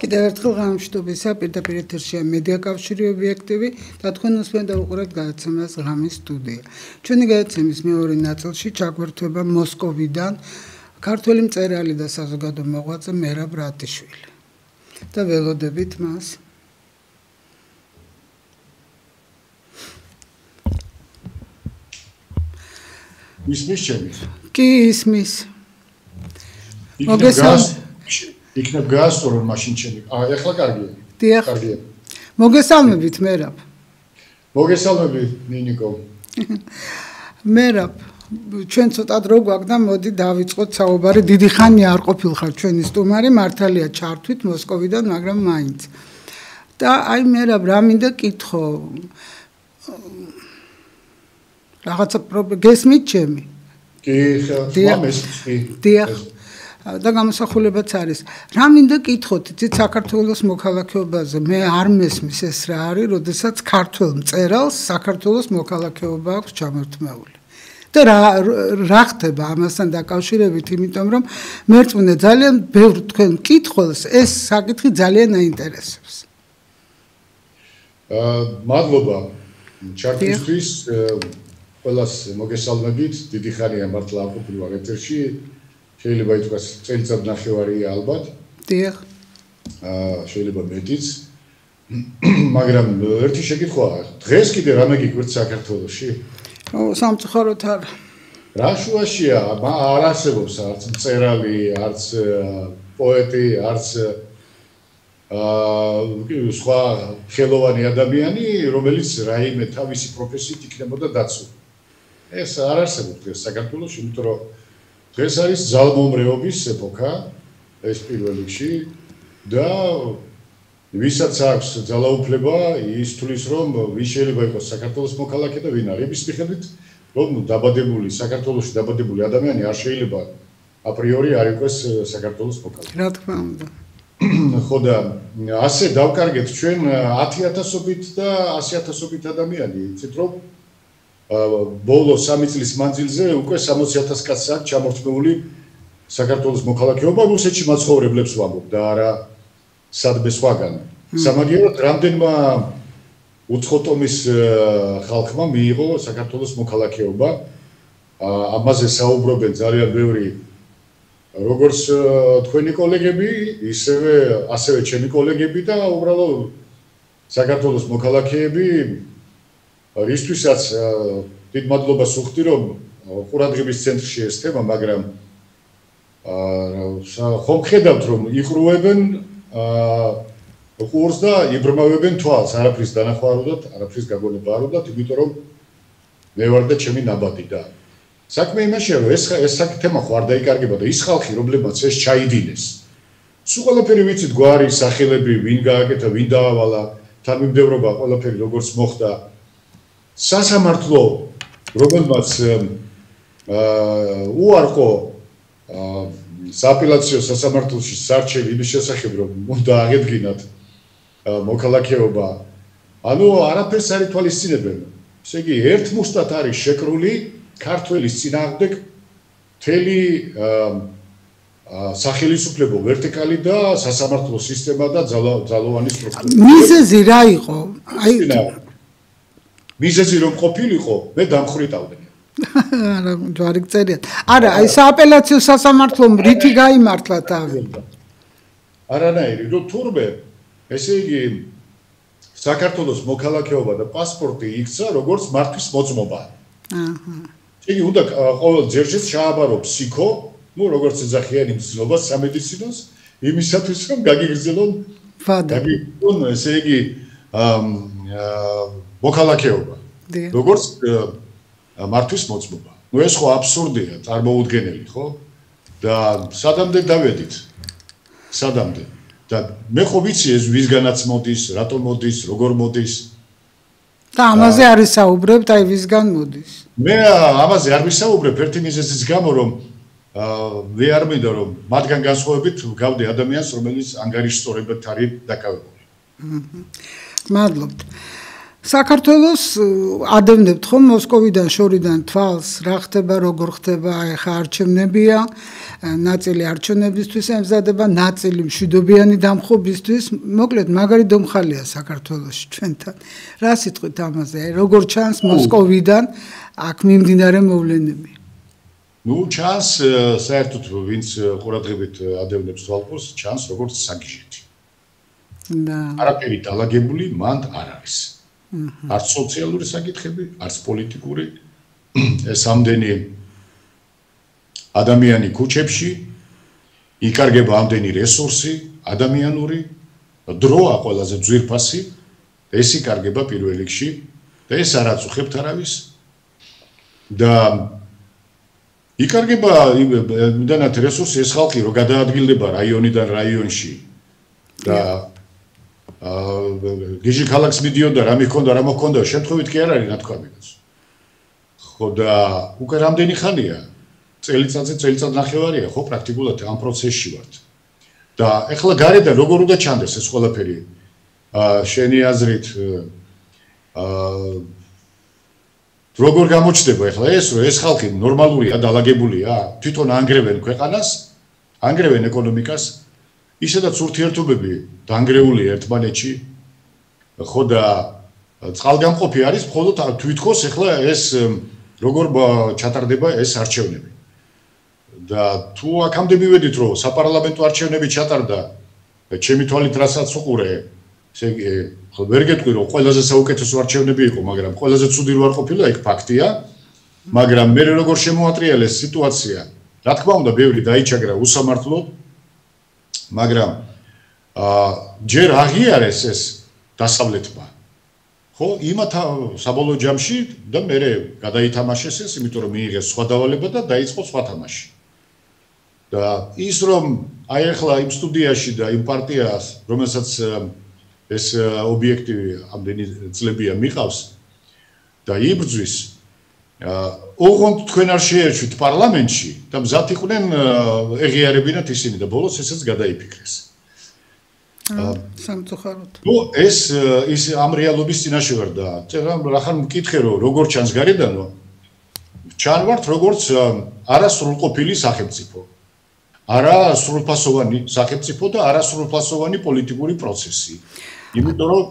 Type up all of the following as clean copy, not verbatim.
კიდევ ერთხელ გამშვიდობისა, პირდაპირ ეთერშია მედია კავშირი ობიექტივი და თქვენ უსმენთ და უყურებთ გადაცემას ღამის სტუდია. ჩვენი გადაცემის მეორე ნაწილში ჩაგვერთვება მოსკოვიდან ქართველი მწერალი და საზოგადო მოღვაწე მერაბ რატიშვილი. და ველოდებით მას. ისმის ჩემი? კი, ისმის. იქნებ გაასწორო მაშინ ჩემი. ეხლა კარგია. დიახ. კარგია. მოგესალმებით მერაბ. მოგესალმებით ნინიკო. მერაბ, ჩვენ ცოტად რო გვაქვს და მოდი დავიწყოთ საუბარი. დიდი ხანია არ ყოფილხარ ჩვენი სტუმარი, მართალია ჩართვით მოსკოვიდან, მაგრამ მაინც. და აი მერაბ, რა მინდა კითხო. რაღაცა გესმით ჩემი? კი, ხმამეს. დიახ. და გამოსახულებაც არის. რა მინდა კითხოთ, იცით საქართველოს მოქალაქეობაზე. მე არ მესმის ეს რა არის, როდესაც ქართველ მწერალს საქართველოს მოქალაქეობა აქვს ჩამორთმეული. და რა ხდება ამასთან დაკავშირებით, იმიტომ რომ მერწმუნე ძალიან ბევრ თქვენ მკითხველს ეს საკითხი ძალიან აინტერესებს. მადლობა ჩართვისთვის, ყველას მოგესალმებით, დიდი ხანია მართლა არ ყოფილვარ ეთერში. შეიძლება ითქვას წელიწად ნახევარია ალბათ. დიახ. შეიძლება მეტიც. მაგრამ ერთი შეკითხვაა, დღეს კიდე რამე გიგვერთ საქართველოში? სამწუხაროდ არ. რა შუაშია? არ არსებობს არც მწერალი, არც პოეტი, არც სხვა ხელოვანი ადამიანი, რომელიც რაიმე თავისი პროფესიით იქნებოდა დაცული. ეს არ არსებობს დღეს საქართველოში, იმიტომ რომ დღეს არის ძალმომრეობის ეპოქა, ეს პირველ რიგში და ვისაც აქვს ძალაუფლება, ის თulis რომ ვის შეიძლება იყოს საქართველოს მოქალაქე და ვინ არის. იმის მიხედვით, რომ საქართველოში დაბადებული ადამიანი არ შეიძლება აპრიორი არ იყოს საქართველოს მოქალაქე. რა თქმა უნდა. ხო და ასე დავკარგეთ ჩვენ 10,000-ობით და 100,000-ობით ადამიანი, იცით რომ ბოლო 3 წლის მანძილზე უკვე 60,000 კაცს აქვს ჩამორთმეული საქართველოს მოქალაქეობა, რუსეთში მაცხოვრებლებს ვამბობ და არა სადმე სხვაგან. სამაგიეროდ რამდენმა უცხოტომის ხალხმა მიიღო საქართველოს მოქალაქეობა. ამაზე საუბრობენ ძალიან ბევრი როგორც თქვენი კოლეგები, ასევე ჩემი კოლეგები და უბრალოდ საქართველოს მოქალაქეები რისთვისაც დიდ მადლობას ვუხდი, რომ ყურადღების ცენტრში ეს თემა, მაგრამ ხომ ხედავთ, რომ იყრუებენ ყურს და იბრმავებენ თვალს, არაფრის დანახვა არ უნდათ, არაფრის გაგონება არ უნდათ, იმიტომ რომ მე ვარ და ჩემი ნაბადი და საქმე იმაშია, რომ ეს თემა ხო არ დაიკარგება და ის ხალხი, რომლებმაც ეს ჩაიდინეს. სულ ყველაფერი ვიცით, გვარი, სახელები, ვინ გააკეთა, ვინ დაავალა, თანმიმდევრობა, ყველაფერი როგორც მოხდა. სასამართლო, რომელმაც უარყო სააპელაციო სასამართლოში სარჩელი იმის შესახებ, რომ უნდა აღედგინათ მოქალაქეობა. ანუ არაფერს არ ითვალისწინებენ. ესე იგი, ერთმუსტად არის შეკრული ქართველის წინააღმდეგ მთელი სახელისუფლებო ვერტიკალი და სასამართლო სისტემა და ძალოვანი სტრუქტურა. მიზეზი რა იყო? მიზეზი რომ ყოფილიყო, მე დამხრიტავდნენ. არა, ჯვარი გწერიათ. არა, აი სააპელაციო სასამართლომ რითი გაიმართლა თავი? არანაირი, რომ თურმე, ესე იგი, საქართველოს მოქალაქეობა და პასპორტი იქცა, როგორც მართვის მოწმობა. იგი უნდა ყოველ ჯერჯერობით ჩააბარო ფსიქო, როგორც ეძახიან იმ ცნობას სამედიცინოს, იმისათვის რომ გაგიგრძელონ ესე იგი მოქალაქეობა. როგორც მართვის მოწმობა. ეს ხო აბსურდია, წარმოუდგენელი, ხო? და სადამდე დავედით? სადამდე? და მე ხო ვიცი ეს ვისგანაც მოდის, რატომ მოდის, როგორ მოდის. და ამაზე არ ვისაუბრებთ, აი ვისგან მოდის. მე ამაზე არ ვისაუბრებ ერთი მიზეზის გამო, რომ მე არ მინდა რომ მათგან განსხვავებით გავდე ადამიანს, რომელიც ანგარიშსწორებად არის დაკავებული. მადლობთ. საქართველოს ადევნებთ ხომ მოსკოვიდან შორიდან თვალს რა ხდება როგორ ხდება ეხა არჩევნებია ნაწილი არჩევნებისთვის ემზადება ნაწილი მშვიდობიანი დამხობისთვის მოკლედ მაგარი დომხალია საქართველოში ჩვენთან რა სიტყვით ამაზე როგორ ჩანს მოსკოვიდან აქ მიმდინარე მოვლენები ნუ ჩანს საერთოდ ვინც ყურადღებით ადევნებს თვალყურს ჩანს როგორც საგიჟეთი და არაფერი დალაგებული მანდ არ არის არც სოციალური საკითხები, არც პოლიტიკური ეს ამდენი ადამიანი ქუჩებში იკარგება ამდენი რესურსი, ადამიანური დროა ყველაზე ძვირფასი, ეს იკარგება პირველ რიგში და ეს არ აწუხებთ არავის და იკარგება იმდანაც რესურსი ეს ხალხი რო გადაადგილდება რაიონიდან რაიონში და გიჟი ქალაქს მიდიოდა რა მიქონდა რა მოქონდა შემთხვევით კი არ არის ნათქვამი ხო და უკვე რამდენი ხანია წელიწად ნახევარია ხო პრაქტიკულად ამ პროცესში ვართ და ეხლა გარედან როგორ უნდა ჩანდეს ეს ყველაფერი შენი აზრით როგორ გამოჩნდება ეხლა ეს რომ ეს ხალხი ნორმალურია დალაგებულია თვითონ ანგრევენ ქვეყანას ანგრევენ ეკონომიკას ისედაც ურთიერთობები დანგრეულია ერთმანეთში ხო და წყალგამყოფი არის მხოლოდ თვითქოს ეხლა ეს როგორ ჩატარდება ეს არჩევნები და თუ აქამდე მივედით რომ საპარლამენტო არჩევნები ჩატარდა ჩემი თვალით რასაც უყურე ესე იგი ხო ვერ გეტყვი რომ ყველაზე საუკეთესო არჩევნები იყო მაგრამ ყველაზე ცუდი რო არ ყოფილა იქ ფაქტია მაგრამ მე როგორ შემოატრიალეს სიტუაცია რა თქმა უნდა ბევრი დაიჩაგრა უსამართლოდ მაგრამ ჯერ აღიარეს ეს დასავლეთმა ხო იმათ საბოლოო ჯამში და მე გადაითამაშეს ეს იმიტომ რომ მიიღეს სხვა დავალება და დაიწყო სხვა თამაში და ის რომ აი ახლა იმ სტუდიაში და იმ პარტიას რომელსაც ეს ობიექტივი ამდენი წლებია მიყავს და იბრძვის ოღონდ თქვენ არ შეერჩვით პარლამენტში და მზად იყვნენ ეღიარებინათ ისინი და ბოლოს ესეც გადაიფიქრეს. სამწუხაროდ. ნუ ეს ამ რეალობის წინაშე ვარ და რახან მკითხე რომ როგორ ჩანს გარედანო ჩანვართ როგორც არასრულყოფილი სახელმწიფო. არა სრულფასოვანი სახელმწიფო და არა სრულფასოვანი პოლიტიკური პროცესი. იმიტომ რომ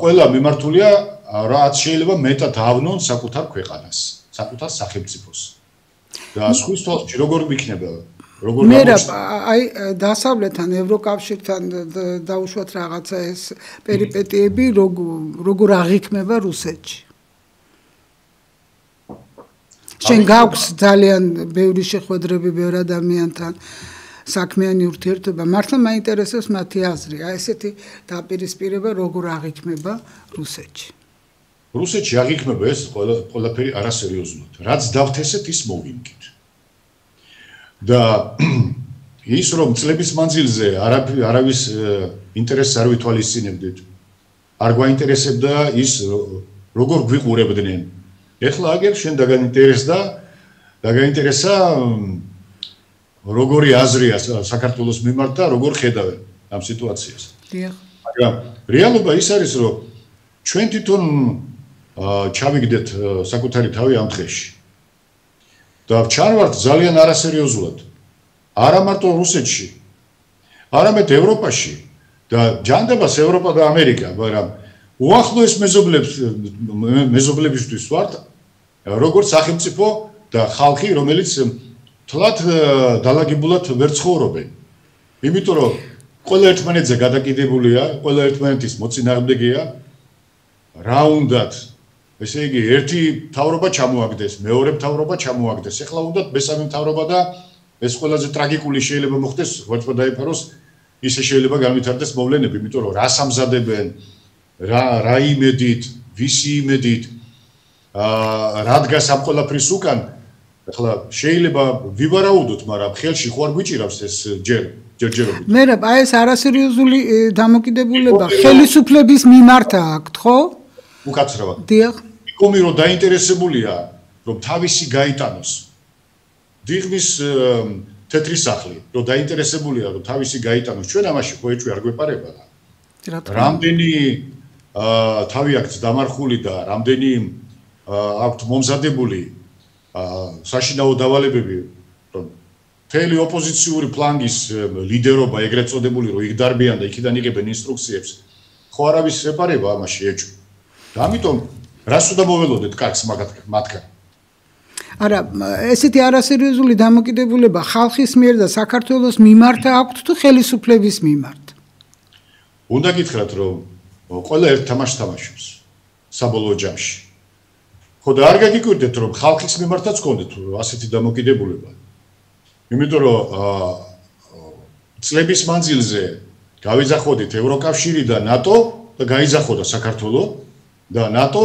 ყველა მიმართულია რაც შეიძლება მეტად ავნონ საკუთარ ქვეყანას, საკუთარ სახელმწიფოს. და სხვის თვალში როგორ მიქნება, როგორ აი დასავლეთთან, ევროკავშირთან დაუშვათ რაღაცა ეს პერიპეტიები, როგორ აღიქმება რუსეთში. შენ გაქვს ძალიან ბევრი შეხვედრები ბევრ ადამიანთან საქმიანი ურთიერთობა, მართლა მაინტერესებს მათი აზრი, აი ესეთი დაპირისპირება როგორ აღიქმება რუსეთში. რუსეთში აღიქმება ეს ყველაფერი არასერიოზულად. რაც დავთესეთ, ის მოვიმკით. და ის რომ წლების მანძილზე არავის ინტერესს არ ვითვალისწინებდით, არ გვაინტერესებდა ის როგორ გვიყურებდნენ. ეხლა აგერ შენ დაგაინტერესა როგორი აზრია საქართველოს მიმართ და როგორ ხედავენ ამ სიტუაციას. დიახ. მაგრამ რეალობა ის არის რომ ჩვენ თვითონ ჩავიგდეთ საკუთარი თავი ამ დღეში. და ჩანვართ ძალიან არასერიოზულად. არა მარტო რუსეთში, არამედ ევროპაში და ჯანდებას ევროპა და ამერიკა, მაგრამ უახლოეს მეზობლებისთვის ვართ როგორც სახელმწიფო და ხალხი, რომელიც თლად დალაგებულად ვერ ცხოვრობენ. იმიტომ რომ ყველა ერთმანეთზე გადაკიდებულია, ყველა ერთმანეთის მოწინააღმდეგეა. რა უნდათ ესე იგი ერთი მთავრობა ჩამოაგდეს, მეორე მთავრობა ჩამოაგდეს. ეხლა უნდათ მესამე მთავრობა და ეს ყველაზე ტრაგიკული შეიძლება მოხდეს, ვაჭრობა დაიფაროს, ისე შეიძლება განვითარდეს მოვლენები, იმიტომ რომ რას ამზადებენ, რა იმედით, ვისი იმედით, რა დგას ამ ყველაფრის უკან. ეხლა შეიძლება ვივარაუდოთ, მაგრამ ხელში ხო არ გვიჭირავს ეს ჯერჯერობით. მერაბ, აი ეს არასერიოზული დამოკიდებულება ხელისუფლების მიმართა აქვთ, ხო? უკაცრავად. დიახ. იკომი რომ დაინტერესებულია, რომ თავისი გაიტანოს. დიღმის თეთრი სახლი, რომ დაინტერესებულია, რომ თავისი გაიტანოს. ჩვენ ამაში ხო ეჭვი არ გვეპარება. რამდენი თავი აქვს დამარხული და რამდენი აქვთ მომზადებული საშინაო დავალებები, რომ მთელი ოპოზიციური ფლანგის ლიდერობა ეგრეთ წოდებული რომ იგდარბიან და იქიდან იღებენ ინსტრუქციებს, ხო არავის ეპარება ამაში ეჭვი. და ამიტომ რას უნდა მოველოდეთ კარგს მათგან? არა, ესეთი არასერიოზული დამოკიდებულება ხალხის მიერ და საქართველოს მიმართ აქვთ თუ ხელისუფლების მიმართ? უნდა გითხრათ, რომ ყველა ერთ თამაშს თამაშობს საბოლოო ჯამში. ხო და არ გაგიკვირდეთ, რომ ხალხის მიმართაც გქონდეთ ასეთი დამოკიდებულება. იმიტომ რომ წლების მანძილზე გავიძახოდით ევროკავშირი და ნატო და გაიძახოდა საქართველო და ნატო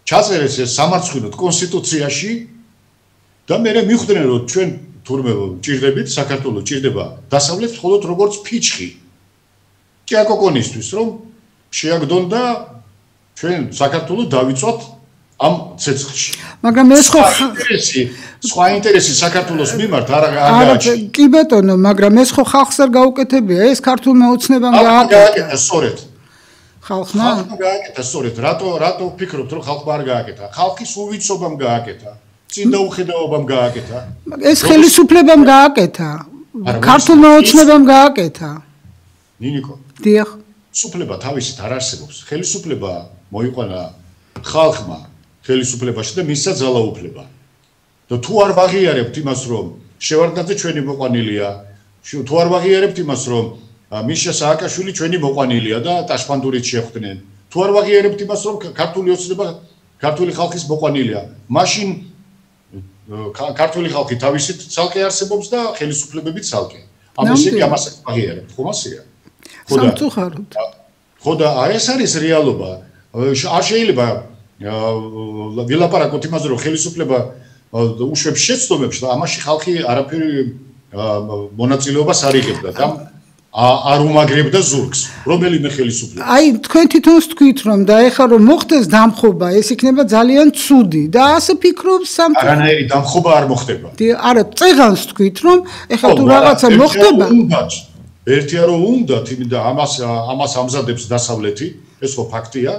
ჩაწერეს ეს სამარცხვინოდ კონსტიტუციაში და მე მიხვდნენ რომ ჩვენ თურმე ჭირდებით საქართველო ჭირდება დასავლეთ მხოლოდ როგორც ფიჩხი კიაკოკონისთვის რომ შეაგდონ და ჩვენ საქართველო დავიცვათ ამ ცეცხლში. მაგრამ ეს ხო სხვა ინტერესი საქართველოს მიმართ არ გააჩნია. კი ბატონო, მაგრამ ეს ხო ხალხს არ გაუკეთებია, ეს ქართულმა ოცნებამ გააკეთა სწორედ. ხალხმა გააკეთა სწორედ. რატო ფიქრობთ რომ ხალხმა არ გააკეთა? ხალხის უვიცობამ გააკეთა. წინდა უხედავობამ გააკეთა. ეს ხელისუფლებამ გააკეთა. ქართულმა ოცნებამ გააკეთა. ნინიკო. დიახ. სუფლება თავისით არ არსებობს. ხელისუფლება მოიყვანა ხალხმა ხელისუფლებაში და მისცა ძალაუფლება. და თუ არ ვაღიარებთ იმას, რომ შევარდნაძე ჩვენი მოყვანილია, თუ არ ვაღიარებთ იმას, რომ მიშა სააკაშვილი ჩვენი მოყვანილია და ტაშფანდურით შეხვდნენ, თუ არ ვაღიარებთ იმას, რომ ქართული ოცნება ქართული ხალხის მოყვანილია, მაშინ ქართული ხალხი თავისით ცალკე არსებობს და ხელისუფლებები ცალკე. ამას იგი ამასაც ვაღიარებთ, ხომ ასეა? სამწუხაროდ. ხო და ეს არის რეალობა. არ შეიძლება ვილაპარაკოთ იმაზე, რომ ხელისუფლება უშვებს შეცდომებს და ამაში ხალხი არაფერი მონაწილეობას არ იღებდა და არ უმაგრებდა ზურგს, რომელიმე ხელისუფლება. აი, თქვენ თვითონ თქვით, რომ და ეხლა რომ მოხდეს დამხობა, ეს იქნება ძალიან ცუდი და ასე ფიქრობს სამწუხაროდ. არანაირი დამხობა არ მოხდება. არა, წეღანს თქვით, რომ ეხლა თუ რაღაცა მოხდება, ერთია რომ უნდათ, და ამას ამზადებს დასავლეთი, ეს ხო ფაქტია.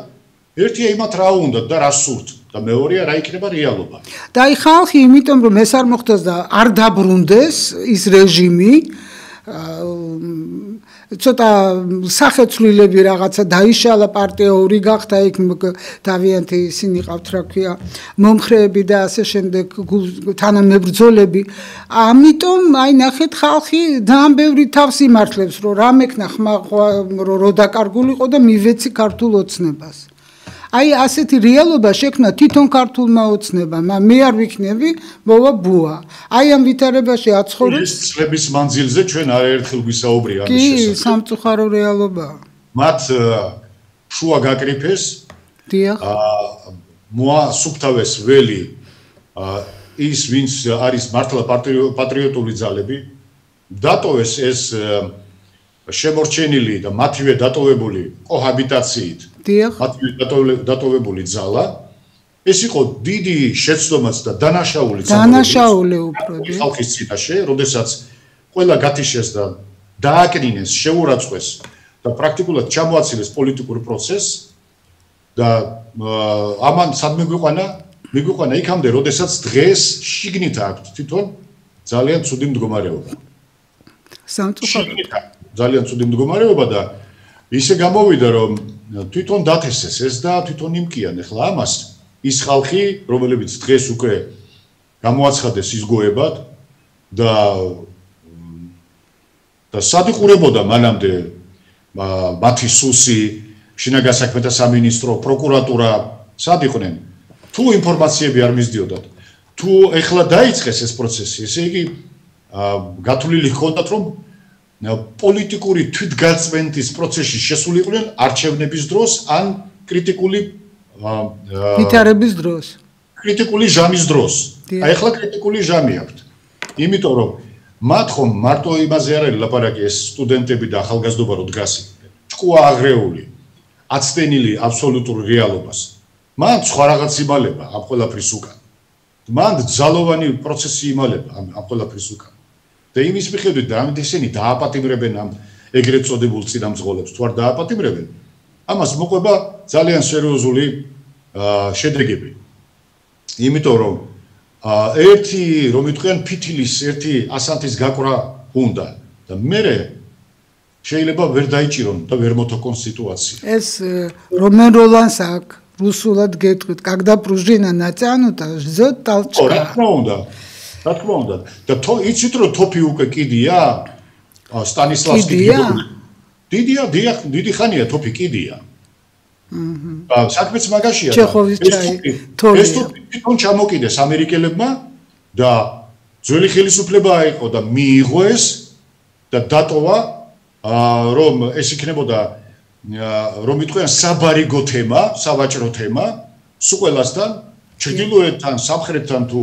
ერთია იმათ რა უნდათ და რა სურთ და მეორეა რა იქნება რეალობა. და აი ხალხი იმიტომ რომ ეს არ მოხდეს და არ დაბრუნდეს ის რეჟიმი, ცოტა სახეცვლილები რაღაცა დაიშალა პარტია ორი გახდა იქ დავიანთი ისინი ყავთ რა ქვია მომხრეები და ასე შემდეგ თანამებრძოლები. ამიტომ აი ნახეთ ხალხი ძალიან ბევრი თავს იმართლებს რომ რამექნა ხმა რო დაკარგულიყო და მივეცი ქართულ ოცნებას. აი ასეთი რეალობა შექმნა თვითონ ქართულმა ოცნებამ. მე არ ვიქნები მოვა ბუა. აი ამ ვითარებაში აცხოვრებს წლების მანძილზე ჩვენ არაერთხელ გვისაუბრია ამის კი, შესახებ. სამწუხარო რეალობაა. მათ შუა გაკრიფეს. დიახ. მოასუფთავეს ველი ის ვინც არის მართლა პატრიოტული ძალები. დატოვეს ეს შემორჩენილი და მათივე დატოვებული კოჰაბიტაციით დატოვებული ძალა. ეს იყო დიდი შეცდომაც და დანაშაული უფრო ხალხის წინაშე, როდესაც ყველა გათიშეს და დააკნინეს, შეურაცხყვეს და პრაქტიკულად ჩამოაცილეს პოლიტიკურ პროცესს და ამან სადმე მიგვიყვანა იქამდე, როდესაც დღეს შიგნით აქვს თვითონ ძალიან ცუდი მდგომარეობა. სამწუხაროდ ძალიან ცუდი მდგომარეობა და ისე გამოვიდა რომ თვითონ დათესეს ეს და თვითონ იმკიან ახლა ამას ის ხალხი რომლებიც დღეს უკვე გამოაცხადეს ისგოებად და სადიყურებოდა მანამდე მათი სუსი შინაგან საქმეთა სამინისტრო პროკურატურა სადიყვნენ თუ ინფორმაციები არ მისდიოდათ თუ ახლა დაიწყეს ეს პროცესი ესე იგი გათვლილი ჰქონდათ რომ პოლიტიკური თვითგაწმენდის პროცესში შესულიყვნენ არჩევნების დროს ან კრიტიკული ვითარების დროს. კრიტიკული ჟამის დროს. აი ახლა კრიტიკული ჟამი აქვთ. იმიტომ რომ მათ ხომ მარტო იმაზე არ არის ლაპარაკი ეს სტუდენტები და ახალგაზრდობა რო დგას ჭკუა აღრეული, აცდენილი აბსოლუტურ რეალობას. მან სხვა რაღაც იმალება ამ ყველაფრის უკან. მან ძალოვანი პროცესი იმალება ამ ყველაფრის უკან. და იმის მიხედვით და ამით ისინი დააპატიმრებენ ამ ეგრეთ წოდებულ წინამძღოლებს თუ არ დააპატიმრებენ ამას მოყვება ძალიან სერიოზული შედეგები. იმიტომ რომ ერთი რომ ვიტყვიან ფითილის ერთი ასანთის გაკვრა უნდა და მე შეიძლება ვერ დაიჭირონ და ვერ მოთოქონ სიტუაცია. ეს რომენ როლანს აქვს რუსულად გეტყვით, когда пружина натянута, ждет толчка. რა თქმა უნდა. რა თქმა უნდა. და იცით რომ თოფი უკვე კიდია? სტანისლავსკი დიდია, დიდი ხანია თოფი კიდია. საქმეც მაგაშია. ჩეხოვის ჩაი. ეს თვითონ ჩამოკიდეს ამერიკელებმა და ძველი ხელისუფლება აიყო და მიიღო ეს და დატოვა რომ ეს იქნებოდა რომ ვიტყვიან საბარიგო თემა, სავაჭრო თემა, სუყველასთან, ჩრდილოეთთან, სამხრეთთან თუ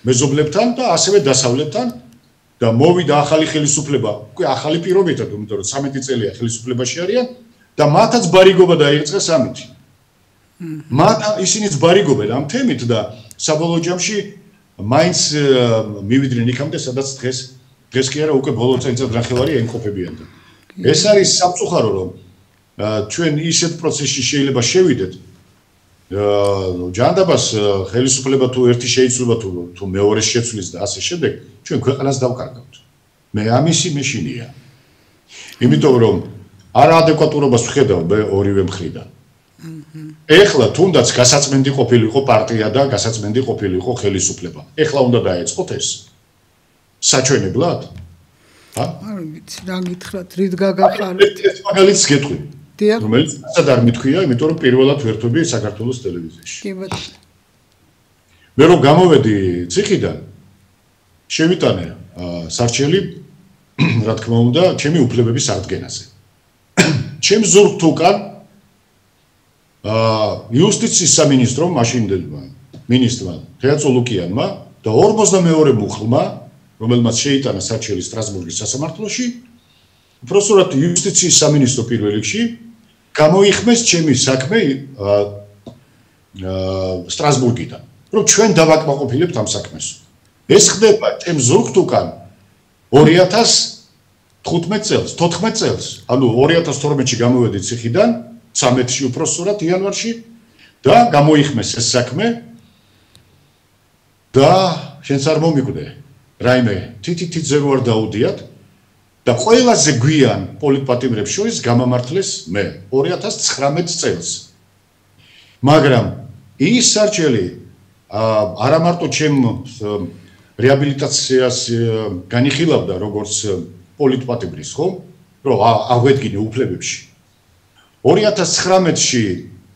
მეზობლებთან და ასევე დასავლეთთან და მოვიდა ახალი ხელისუფლება, უკვე ახალი პირობითად, იმიტომ რომ 13 წელია ხელისუფლებაში არიან და მათაც ბარიგობა დაიწყეს ამით. მათ ისინიც ბარიგობენ ამ თემით და საბოლოო ჯამში მაინც მივიდნენ იქამდე, სადაც დღეს კი არა უკვე ბოლო წელიწად ნახევარი ემყოფებიან. ეს არის სამწუხარო რომ ჩვენ ისეთ პროცესში შეიძლება შევიდეთ ჯანდაბას ხელისუფლება თუ ერთი შეიძლება თუ მეორე შეცვლის და ასე შემდეგ ჩვენ ქვეყანას დავკარგავთ. მე ამისი მეშინია. იმიტომ რომ არაადეკვატურობას ვხედავ მე ორივე მხრიდან. ეხლა თუნდაც გასაწმენდი ყოფილიყო პარტია და გასაწმენდი ყოფილიყო ხელისუფლება. ეხლა უნდა დაეწყოთ ეს საჩვენებლად? არ ვიცი, რა გითხრათ, რით გაგახარეთ? ეს მაგალითს გეტყვი. რომელიც ასად არ მithქვია, იმიტომ რომ პირველად ვერთობი საქართველოს ტელევიზიაში. კი ბატონო. მე რომ გამოვედი ციხიდან, შევიტანე სარჩელი, რა თქმა უნდა, ჩემი უფლებების აღდგენაზე. ჩემ ზურგთ უკან იუსტიციის სამინისტრომ მაშინდელმა მინისტრმა თეაწო ლუკიანმა და 42 მუხლმა, რომელმაც შეიტანა სარჩელი სტრასბურგის სასამართლოში, უпроსტად იუსტიციის სამინისტრო პირველ რიგში გამოიხმეს ჩემი საქმე სტრასბურგიდან, რომ ჩვენ დავაკმაყოფილებთ ამ საქმეს. ეს ხდება ჩემ ზურგთ უკან 2015 წელს, 14 წელს, ანუ 2012-ში გამოვედი ციხიდან, 13-ში უпроსტად იანვარში და გამოიხმეს ეს საქმე და შენც არ მომიკვდე, რაიმე თითითიძე რო არ დაუდიათ და ყველაზე გვიან პოლიტპატიმრებს შორის გამამართლეს მე 2019 წელს. მაგრამ ის სარჩელი არა მარტო ჩემ რეაბილიტაციას განიხილავდა როგორც პოლიტპატიმრის, ხო? რომ აღვედგინე უფლებებში. 2019-ში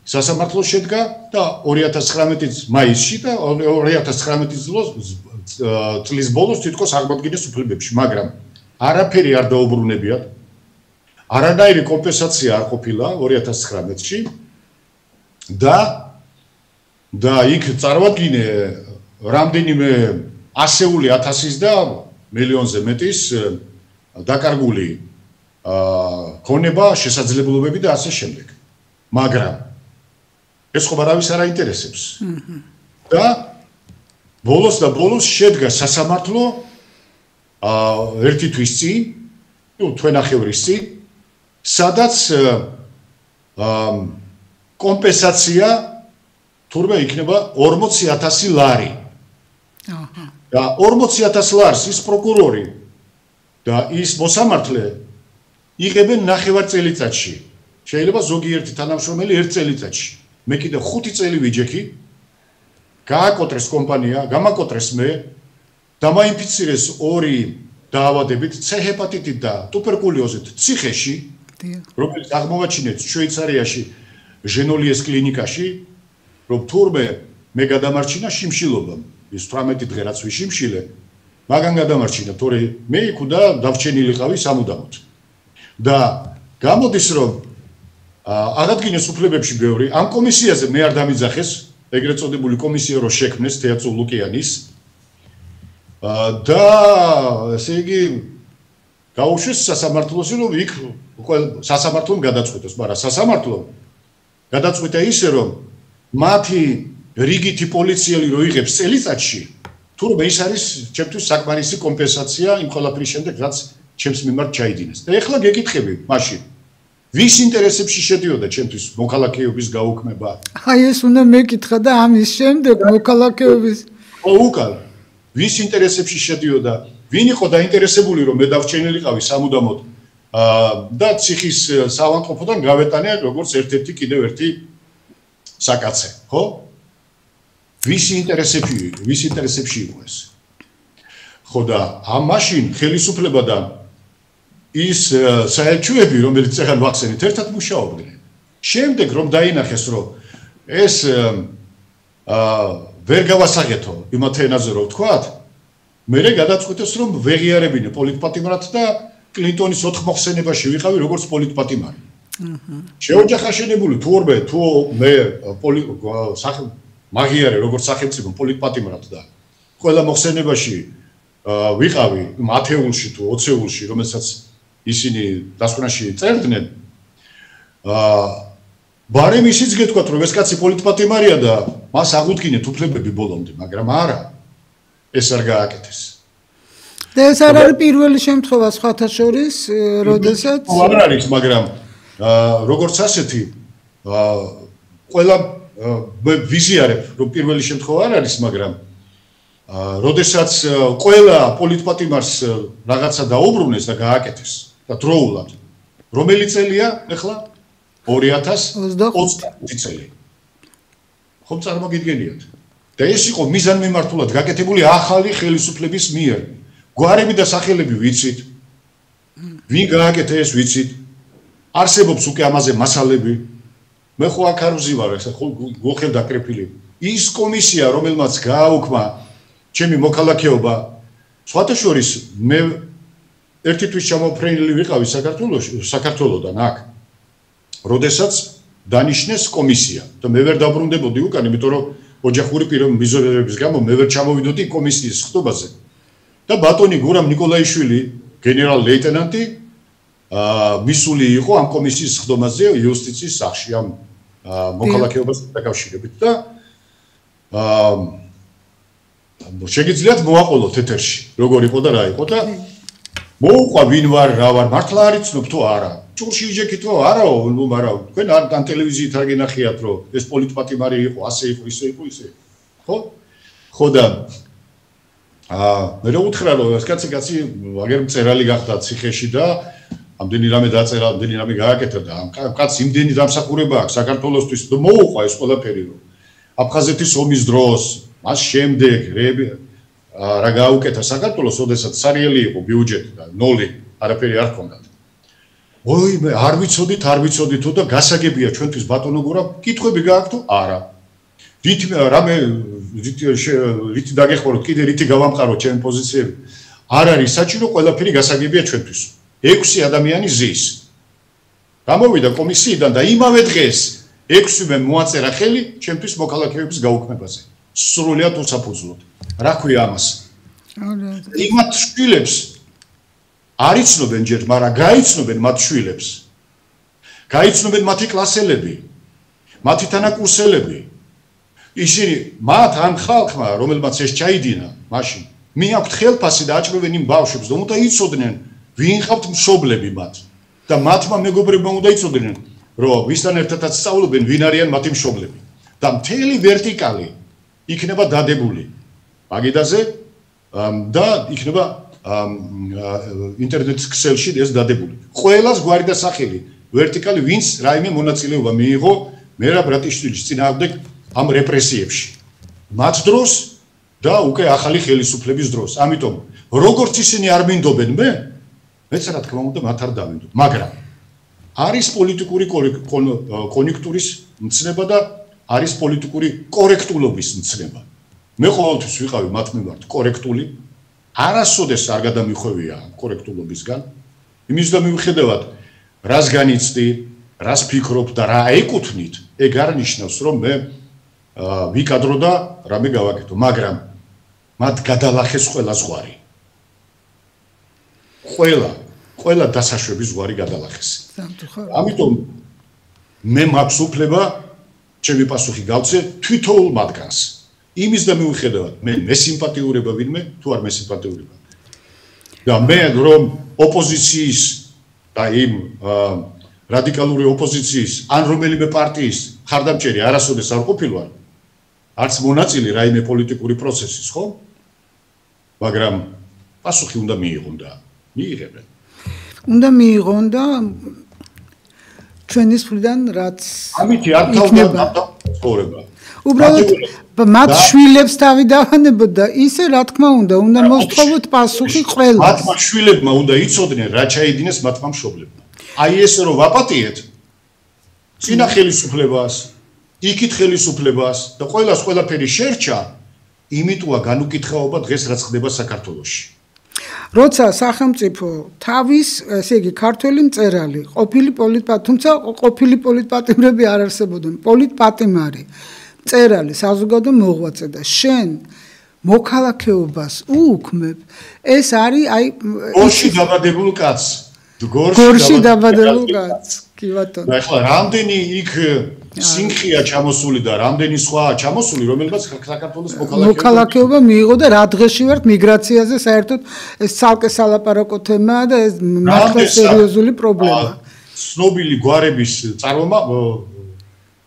სასამართლო შედგა და 2019 მაისში და 2019 წლის ბოლოს თითქოს აღმადგინეს უფლებებში, მაგრამ არაფერი არ დაუბრუნებიათ. არანაირი კომპენსაცია არ ყოფილა 2019-ში და იქ წარმოადგინე რამდენიმე ასეული ათასის და მილიონზე მეტის დაკარგული ქონება, შესაძლებლობები და ასე შემდეგ. მაგრამ ეს ხო არავის არ აინტერესებს. და ბოლოს შედგა სასამართლო ერთი თვის წინ, ნუ თვენახევრის წინ, სადაც კომპენსაცია თურმე იქნება 40,000 ლარი. და 40,000 ლარს ის პროკურორი და ის მოსამართლე იღებენ ნახევარ წელიწადში. შეიძლება ზოგიერთი თანამშრომელი ერთ წელიწადში. მე კიდე 5 წელი ვიჯექი, გააკოტრეს კომპანია, გამაკოტრეს მე, დამაინფიცირეს 2 დაავადებით, C ჰეპატიტით და ტუბერკულოზით ციხეში, რომელიც აღმოვაჩინეთ შვეიცარიაში, ჟენოლიეს კლინიკაში, რომ თურმე მე გადამარჩინა შიმშილობამ. ის 18 დღე რაც ვიშიმშილე, მაგან გადამარჩინა, თორე მე იქ უნდა დავრჩენილიყავი სამუდამოდ. და გამოდის რომ აღადგინეს უფლებებში ბევრი, ამ კომისიაზე მე არ დამიძახეს, ეგრეთ წოდებული კომისია რო შექმნეს თეაწო ლუკიანის და ესე იგი გაუშვეს სასამართლოში, რომ იქ სასამართლომ გადაწყვიტოს, მაგრამ სასამართლომ გადაწყვიტა ისე, რომ მათი რიგითი პოლიციელი რო იღებს წელიწადში, თურმე ის არის ჩემთვის საკმარისი კომპენსაცია იმ ყველაფრის შემდეგ, რაც ჩემს მიმართ ჩაიდინეს. და ეხლა გეკითხები მაშინ, ვის ინტერესებში შედიოდა ჩემთვის მოქალაქეობის გაუქმება? აი ეს უნდა მეკითხა და ამის შემდეგ მოქალაქეობის უკან ვის ინტერესებში შედიოდა? ვინ იყო დაინტერესებული რომ მე დავრჩენილიყავი სამუდამოდ და ციხის საავადმყოფოდან გავეტანე როგორც ერთ-ერთი კიდევ ერთი საკაცე, ხო? ვის ინტერესებში იყო ეს? ხო და მაშინ ხელისუფლებადან ის საელჩოები, რომელიც ახლა ვახსენეთ, ერთად მუშაობდნენ. შემდეგ რომ დაინახეს, რომ ეს ვერ გავასაღეთო იმათ ენაზე რომ ვთქვათ, მერე გადაწყვიტეს, რომ ვეღიარებინე პოლიტპატიმრად და კლინტონის 4 მოხსენებაში ვიყავი როგორც პოლიტპატიმარი. შეოჯახა შენებული თუ მე მაგიარე როგორც სახელმწიფო პოლიტპატიმრად და ყველა მოხსენებაში ვიყავი 10-ულში თუ 20-ულში, რომელსაც ისინი დასკვნაში წერდნენ. ბარემ ისიც გეთქვათ, რომ ეს კაცი პოლიტპატიმარია და მას აღუდგინეთ უფლებები ბოლომდე, მაგრამ არა. ეს არ გააკეთეს. და ეს არ არის პირველი შემთხვევა სხვათა შორის, როდესაც არ არის, მაგრამ როგორც ასეთი ყველა ვიზიარებ, რომ პირველი შემთხვევა არ არის, მაგრამ როდესაც ყველა პოლიტპატიმარს რაღაცა დაუბრუნეს და გააკეთეს და დროულად. რომელი წელია ახლა? 2025 წელი. ხომ წარმოგიდგენიათ? და ეს იყო მიზანმიმართულად გაკეთებული ახალი ხელისუფლების მიერ. გვარები და სახელები ვიცით. ვინ გააკეთა ეს ვიცით. არსებობს უკვე ამაზე მასალები. მე ხო აქ არ ვზივარ, ხო გულხელ დაკრეფილი. ის კომისია, რომელმაც გააუქმა ჩემი მოქალაქეობა, სხვათა შორის მე ერთი თვის ჩამოფრენილი ვიყავი საქართველოსდან აქ. როდესაც დანიშნეს კომისია და მე ვერ დაბრუნდებოდი უკან, იმიტომ რომ ოჯახური მიზეზების გამო მე ვერ ჩამოვიდოდი კომისიის ხტობაზე. და ბატონი გურამ ნიკოლაიშვილი, გენერალ-ლეიტენანტი, მისული იყო ამ კომისიის ხტობაზე იუსტიციის სახში ამ მოქალაქეობასთან დაკავშირებით და შეგიძლიათ მოვაყოლოთ ეთერში, როგორ იყო და რა იყო და მოუყვა ვინ ვარ, რა ვარ, მართლა არ იცნობ თუ არა. ჭურში იჯექით რომ არაო, მაგრამ თქვენ არ ტელევიზიით არ გენახიათ რომ ეს პოლიტპატიმარი იყო, ასე იყო, ისე იყო, ისე. ხო? ხო და მე რა უთხრა რომ ეს კაცი აგერ მწერალი გახდა ციხეში და ამდენი რამე დაწერა, ამდენი რამე გააკეთა და ამ კაცს იმდენი დამსახურება აქვს საქართველოსთვის და მოუყვა ეს ყველაფერი რომ აფხაზეთის ომის დროს, მას შემდეგ რა გაუკეთა საქართველოს, ოდესაც სარიელი იყო ბიუჯეტი და 0 არაფერი არ ჰქონდათ. ой, მე არ ვიცოდით და გასაგებია ჩვენთვის ბატონო გურა, კითხვები გააქვთ თუ არა. რითი დაგეხმაროთ, კიდე რითი გავამყაროთ ჩემი პოზიციები. არ არის საჭირო, ყველაფერი გასაგებია ჩვენთვის. 6 ადამიანი ზის. გამოვიდა კომისიიდან და იმავე დღეს 6-მე მოაწერა ხელი ჩემთვის მოქალაქეობის გაუქმებაზე. სრულიად უსაფუძვლოდ. რა ქვია ამას? იმათ შვილებს არ იცნობენ ჯერ, მაგრამ გაიცნობენ მათ შვილებს. გაიცნობენ მათი კლასელები, მათი თანაკურსელები. ისინი მათ ამ ხალხმა, რომელმაც ეს ჩაიდინა, მაშინ მიაქვთ ხელფასი და აჭრევენ იმ ბავშვებს და უნდა იცოდნენ, ვინ ხავთ მშობლები მათ. და მათმა მეგობრებმა უნდა იცოდნენ, რომ ვისთან ერთადაც სწავლობენ, ვინ არიან მათი მშობლები. და მთელი ვერტიკალი იქნება დადებული მაგიდაზე და იქნება ინტერნეტ ქსელში ეს დადებული. ყველას გვარი და სახელი, ვერტიკალი ვინც რაიმე მონაწილეობა მიიღო მერაბ რატიშვილის წინააღმდეგ ამ რეპრესიებში. მათ დროს და უკვე ახალი ხელისუფლების დროს. ამიტომ როგორც ისინი არ მინდობენ მეც რა თქმა უნდა მათ არ დავინდობ. მაგრამ არის პოლიტიკური კონიუნქტურის მცნება და არის პოლიტიკური კორექტულობის მცნება. მე ყოველთვის ვიყავი მათ მიმართ კორექტული. არასოდეს არ გადამიხვევია კორექტულობისგან. იმის და მივხედავად, რას განიცდი, რას ფიქრობ და რა ეკუთვნით, ეგ არ ნიშნავს, რომ მე ვიკადრო და რამე გავაკეთო, მაგრამ მათ გადალახეს ყველა ზღვარი. ყველა დასაშვების ზღვარი გადალახეს. ამიტომ მე მაქვს უფლება ჩემი პასუხი გავცე თვითოულ მათგანს. იმის და მივხედავად, მე მესიმპათიურება ვინმე, თუ არ მესიმპათიურება. და მე რომ ოპოზიციის და იმ რადიკალური ოპოზიციის ან რომელიმე პარტიის ხარდამჭერი არასოდეს არ ყოფილვარ, არც მონაწილე რაიმე პოლიტიკური პროცესის, ხო? მაგრამ პასუხი უნდა მიიღონ და მიიღებენ. უნდა მიიღონ და ჩვენის მხრიდან რაც ამითი არ თავდა ცხოვრება. უბრალოდ მათ შვილებს თავი დავანებოთ და ისე რა თქმა უნდა მოსთხოვოთ პასუხი ყველას. მათმა შვილებმა უნდა იცოდნენ რა ჩაიდინეს მათმა მშობლებმა. აი ესე რომ ვაპატიეთ წინა ხელისუფლებას, იქით ხელისუფლებას და ყველას ყველაფერი შერჩა, იმიტოა განუკითხაობა დღეს რაც ხდება საქართველოში. როცა სახელმწიფო თავის, ესე იგი, ქართველი მწერალი, თუმცა ყოფილი პოლიტპატიმრები არ არსებობდნენ, პოლიტპატიმარი, მწერალი, საზოგადო მოღვაწე და შენ მოქალაქეობას უუქმებ, ეს არის აი გორში დაბადებულ კაცს. გორში დაბადებულ კაცს. კი ბატონო. ახლა რამდენი იქ სინხია ჩამოსული და რამდენი სხვაა ჩამოსული, რომელმაც საქართველოს მოქალაქეობა მიიღო და რა დღეში ვართ მიგრაციაზე, საერთოდ ეს ცალკე სალაპარაკო თემაა და ეს მართლა სერიოზული პრობლემაა. ცნობილი გვარების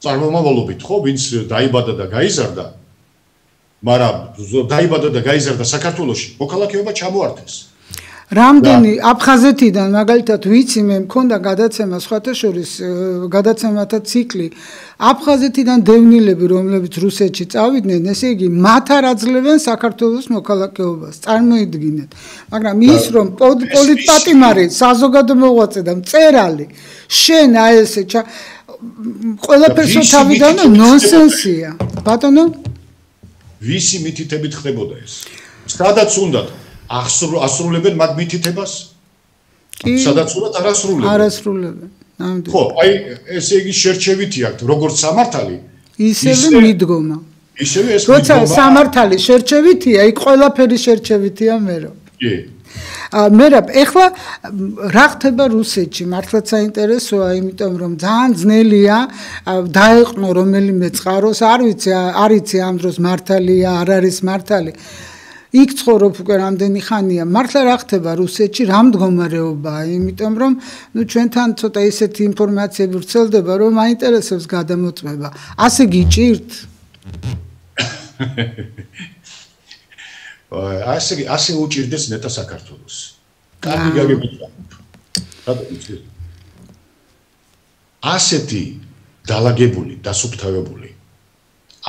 წარმომავლობით, ხო, ვინც დაიბადა და გაიზარდა, მაგრამ დაიბადა და გაიზარდა საქართველოში, მოქალაქეობა ჩამოართეს. რამდენი აფხაზეთიდან მაგალითად ვიცი მე მქონდა გადაცემა სხვათა შორის გადაცემათა ციკლი აფხაზეთიდან დევნილები რომლებიც რუსეთში წავიდნენ ესე იგი მათ არ აძლევენ საქართველოს მოქალაქეობას წარმოიდგინეთ მაგრამ ის რომ პოლიტპატიმარი საზოგადო მოღვაწე და მწერალი შენ აი ესე ყველაფერს თავიდან ნონსენსია ბატონო ვისი მითითებით ხდებოდა ეს სადაც უნდა ასრულებენ მაგ მითითებას? სადაც უნდა არასრულებენ. ხო, აი ესე იგი შერჩევითი აქვს, როგორც სამართალი, ისევე მიდგომა. ისევე ეს მიდგომა. როცა სამართალი შერჩევითია, იქ ყველაფერი შერჩევითია მერო. კი. მერაბ, ეხლა რა ხდება რუსეთში? მართლაც საინტერესოა, იმიტომ რომ ძალიან ძნელია დაეყნო რომელიმე წყაროს, არ ვიცი ამ დროს მართალია, არ არის მართალი. იქ ცხოვრობ უკვე რამდენი ხანია. მართლა რა ხდება რუსეთში, რა მდგომარეობაა, იმიტომ რომ ჩვენთან ცოტა ისეთი ინფორმაციები ვრცელდება, რომ მაინტერესებს გადამოწმება. ასე გიჭირთ? ასე უჭირდეს ნეტა საქართველოს. კარგი გაგებიჭირებთ. რატო იცით? ასეთი დალაგებული, დასუფთავებული,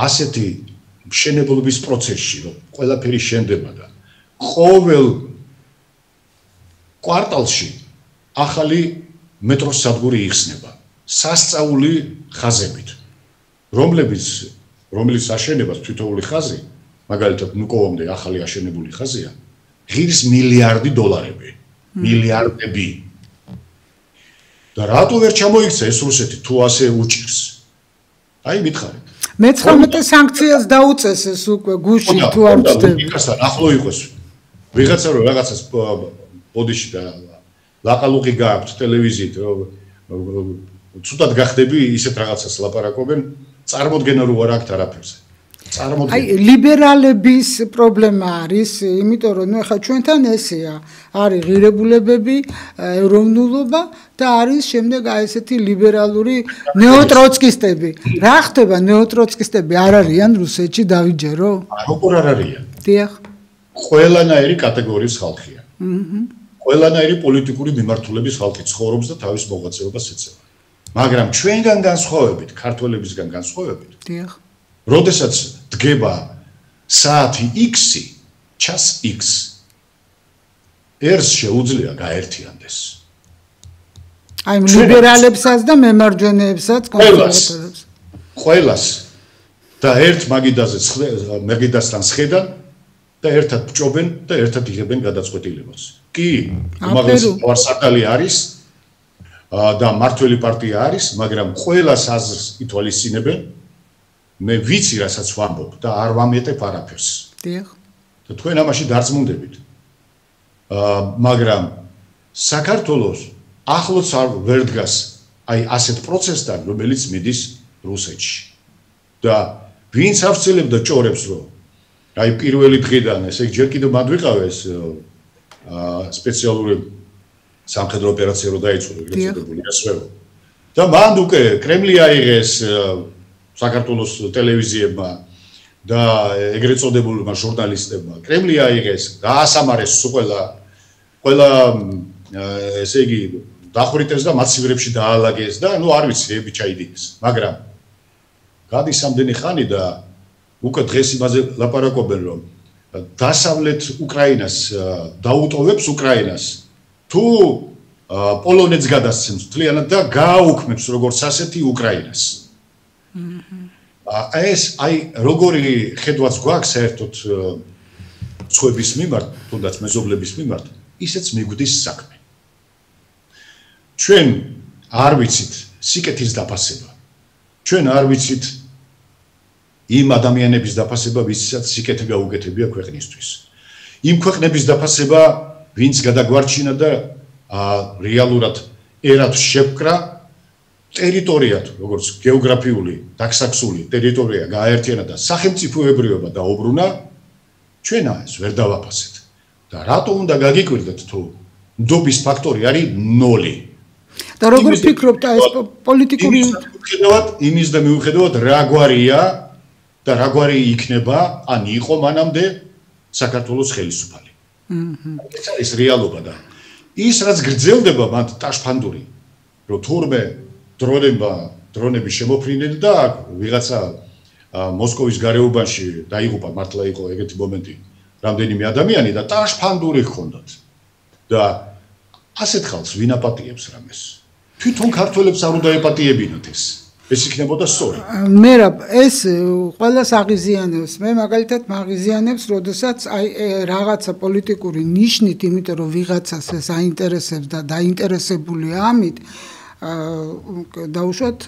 ასეთი მშენებლობის პროცესში, რომ ყველაფერი შენდება და ყოველ კვარტალში ახალი მეტროს სადგური იხსნება, სასწაული ხაზებით, რომლის აშენებას თითოეული ხაზი, მაგალითად ნუკოვამდე ახალი აშენებული ხაზია, ღირს მილიარდი დოლარები, მილიარდები. და რატო ვერ ჩამოიქცა ეს რუსეთი თუ ასე უჭირს? აი მითხარით. მე-19 სანქციას დაუწეს ეს უკვე გუში თუ არ ვწდები. იქასთან ახლო იყოს. ვიღაცა რომ რაღაცას ბოდიში და ლაყალუყი გააქვთ ტელევიზიით, ცუდად გახდები ისეთ რაღაცას ლაპარაკობენ, წარმოდგენა რო არ აქვთ არაფერზე. აი ლიბერალების პრობლემა არის, იმიტომ რომ ახლა ჩვენთან ესეა, არის ღირებულებები, ეროვნულობა და არის შემდეგ აი ესეთი ლიბერალური ნეოტროცკისტები. რა ხდება ნეოტროცკისტები არ არიან რუსეთში დავიჯერო? როგორ არ არიან? დიახ. ყველანაირი კატეგორიის ხალხია. ყველანაირი პოლიტიკური მიმართულების ხალხი ცხოვრობს და თავის მოღვაწეობას ეწევა. მაგრამ ჩვენგან განსხვავებით, ქართველებისგან განსხვავებით, დიახ. როდესაც დგება საათი X-ი, ჩას X, ერს შეუძლია გაერთიანდეს. აი ლიბერალებსაც და მემარჯვენეებსაც კონსერვატორებს. ყველას და ერთ მაგიდასთან სხედან და ერთად ბჭობენ და ერთად იღებენ გადაწყვეტილებას. კი, უმაღლესი სარდალი არის და მართველი პარტია არის, მაგრამ ყველას აზრს ითვალისწინებენ. მე ვიცი რასაც ვამბობ და არ ვამეტებ არაფერს. დიახ. და თქვენ ამაში დარწმუნდებით. მაგრამ საქართველოს ახლოც არ ვერ დგას აი ასეთ პროცესთან, რომელიც მიდის რუსეთში. და ვინც ავცელებდა ჭორებს, რომ აი პირველი დღიდან, ესე იგი ჯერ კიდევ მათ ვიყავეს სპეციალური სამხედრო ოპერაცია რო დაიწყო, ეგრეთ წოდებული ასვერო. და მან უკვე კრემლი აიღეს საქართველოს ტელევიზიებმა და ეგრეთ წოდებულმა ჟურნალისტებმა კრემლი აიღეს, გაასამარეს ყველა ესე იგი დახვრიტეს და მაცივრებში დაალაგეს და არ ვიცი ები ჩაიდინეს, მაგრამ გადის ამდენი ხანი და უკვე დღეს იმაზე ლაპარაკობენ რომ დასავლეთ უკრაინას დაუტოვებს უკრაინას თუ პოლონეთს გადასცემს მთლიანად და გააუქმებს როგორც ასეთი უკრაინას. ეს როგორი ხედვაც გვაქვს საერთოდ სხვების მიმართ, თუნდაც მეზობლების მიმართ, ისეც მიგვდის საქმე. ჩვენ არ ვიცით სიკეთის დაფასება. ჩვენ არ ვიცით იმ ადამიანების დაფასება, ვისაც სიკეთე გაუკეთებია ქვეყნისთვის. იმ ქვეყნების დაფასება, ვინც გადაგვარჩინა და რეალურად ერად შევკრა ტერიტორიად, როგორც გეოგრაფიული, დაქსაქსული ტერიტორია გააერთიანა და სახელმწიფოებრიობა დაუბრუნა, ჩვენ ეს ვერ დავაფასეთ. და რატო უნდა გაგიკვირდეთ თუ ნდობის ფაქტორი არის 0? და როგორ ფიქრობთ ეს პოლიტიკური იმის და მიუხედავად რა გვარია და რა გვარი იქნება, ან იყო მანამდე საქართველოს ხელისუფალი. ეს არის რეალობა და ის რაც გრძელდება მათ ტაშფანდური, რომ თურმე დრონები შემოფრინდნენ და ვიღაცა მოსკოვის გარეუბანში დაიღუპა, მართლა იყო ეგეთი მომენტი, რამდენიმე ადამიანი და ტაშფანდური ჰქონდათ. და ასეთ ხალხს ვინ აპატიებს რამეს? თვითონ ქართველებს არ უნდა ეპატიებინათ ეს. ეს იქნებოდა სწორი. მერაბ, ეს ყველას აღიზიანებს. მე მაგალითად მაგიზიანებს, როდესაც რაღაცა პოლიტიკური ნიშნით, იმიტომ რომ ვიღაცას ეს აინტერესებს და დაინტერესებულია ამით, დაუშვათ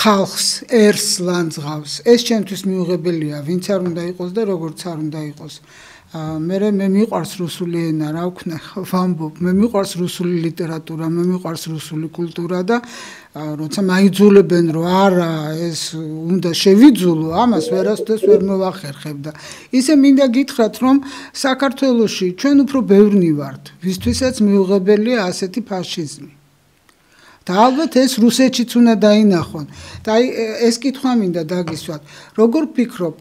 ხალხს ერს ლანძღავს. ეს ჩემთვის მიუღებელია, ვინც არ უნდა იყოს და როგორც არ უნდა იყოს. მე მიყვარს რუსული ენა, რა ვქნა, ვამბობ, მე მიყვარს რუსული ლიტერატურა, მე მიყვარს რუსული კულტურა და როცა მაიძულებენ რომ არა ეს უნდა შევიძულო, ამას ვერასდროს ვერ მოვახერხებ და ისე მინდა გითხრათ რომ საქართველოში ჩვენ უფრო ბევრნი ვართ, ვისთვისაც მიუღებელია ასეთი ფაშიზმი. და ალბათ ეს რუსეთშიც უნდა დაინახონ. და ეს კითხვა მინდა დაგისვათ. როგორ ფიქრობ,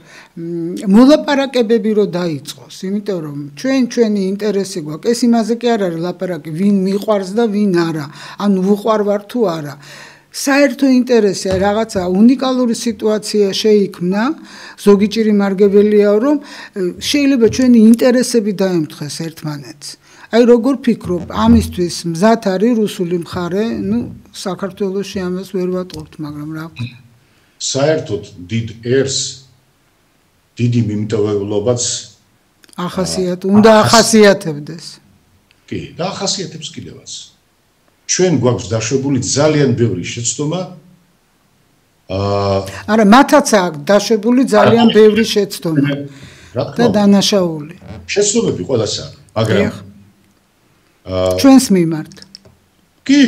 მოლაპარაკებები რო დაიწყოს, იმიტომ რომ ჩვენი ინტერესი გვაქვს. ეს იმაზე კი არ არის ლაპარაკი, ვინ მიყვარს და ვინ არა, ან უყვარ ვარ თუ არა. საერთო ინტერესი რაღაცა უნიკალური სიტუაცია შეიქმნა, ზოგი ჭირი მარგებელია რომ შეიძლება ჩვენი ინტერესები დაემთხეს ერთმანეთს. აი როგორ ფიქრობ, ამისთვის მზად არის რუსული მხარე, საქართველოში ამას ვერ ვატყობთ, მაგრამ რა ვქნა. საერთოდ დიდ ერს დიდი მიმტევებლობაც უნდა ახასიათებდეს. კი, და ახასიათებს კიდევაც. ჩვენ გვაქვს დაშვებული ძალიან ბევრი შეცდომა. არა, მათაც აქვს დაშვებული ძალიან ბევრი შეცდომა და დანაშაული. შეცდომები ყველას აქვს, მაგრამ ჩვენს მიმართ. კი,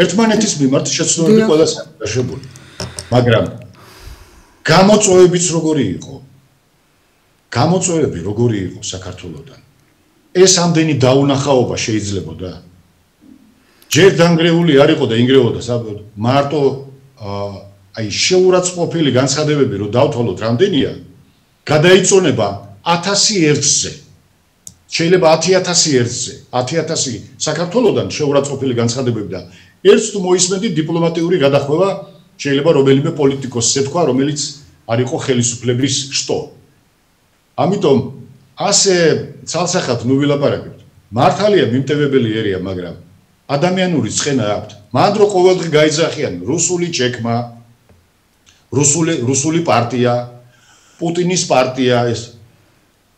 ერთმანეთის მიმართ შეცდომები ყველას აქვს დაშვებული. მაგრამ გამოწვევებიც როგორი იყო? გამოწვევები როგორი იყო საქართველოსთან? ეს ამდენი დაუნახაობა შეიძლებოდა? ჯერ დანგრეული არ იყო და ინგრეოდა მარტო შეურაცხყოფილი განცხადებები რომ დავთვალოთ რამდენია, გადაიწონება 1001-ზე. შეიძლება 10,000-ზე, 10,000 საქართველოსთან შეურაცხყოფილი განცხადებები და ერთს თუ მოისმენთ დიპლომატიური გადახვევა შეიძლება რომელიმე პოლიტიკოსს ეთქვა, რომელიც არ იყო ხელისუფლების შტო. ამიტომ ასე ცალსახად ნუ ვილაპარაკებთ. მართალია მიმტევებელი ერია, მაგრამ ადამიანური ცხენა აქვთ. მან რო ყოველდღე გაიძახიან რუსული ჩეკმა, რუსული პარტია, პუტინის პარტია ეს.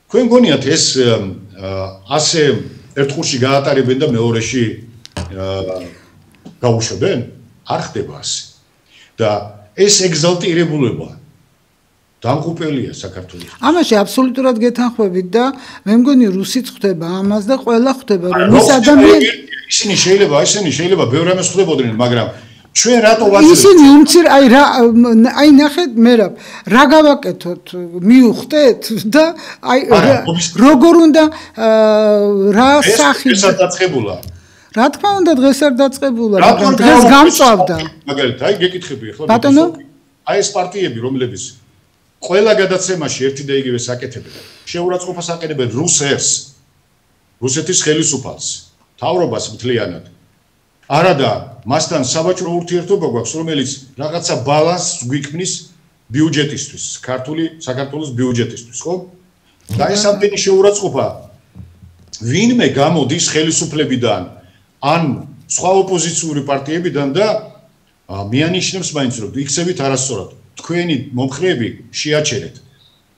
თქვენ გონიათ ეს ასე ერთხურში გაატარებენ და მეორეში გაუშვებენ? არ ხდება ასე. და ეს ეგზალტირებულება დამღუპელია საქართველოს. ამაში აბსოლუტურად გეთანხმებით და მე მგონი რუსიც ხვდება ამას და ყველა ხვდება რომ ის ადამიანი ისინი შეიძლება ბევრ რამეს ხვდებოდნენ, მაგრამ ჩვენ რატო ვაძლევთ? ისინი უმცირ აი ნახეთ მერაბ, რა გავაკეთოთ, მივხვდეთ და აი როგორ უნდა რა სახით დასაწყებულა. რა თქმა უნდა დღეს არ დაწყებულა, მაგრამ დღეს გამწვავდა. მაგალითად, აი გეკითხები ახლა. ბატონო, აი ეს პარტიები, რომლებიც ყველა გადაცემაში ერთი და იგივე საკეთებენ. შეურაცხყოფას აყენებენ რუს ერს, რუსეთის ხელისუფალს, მთავრობას მთლიანად. არადა მასთან საბაჭრო ურთიერთობა გვაქვს, რომელიც რაღაცა ბალანსს გვიქმნის ბიუჯეტისთვის, საქართველოს ბიუჯეტისთვის, ხო? და ეს ამდენი შეურაცხყოფა ვინმე გამოდის ხელისუფლებიდან ან სხვა ოპოზიციური პარტიებიდან და მიანიშნებს მაინც რომ იქცევით არასწორად. თქვენი მომხრეები შეაჩერეთ.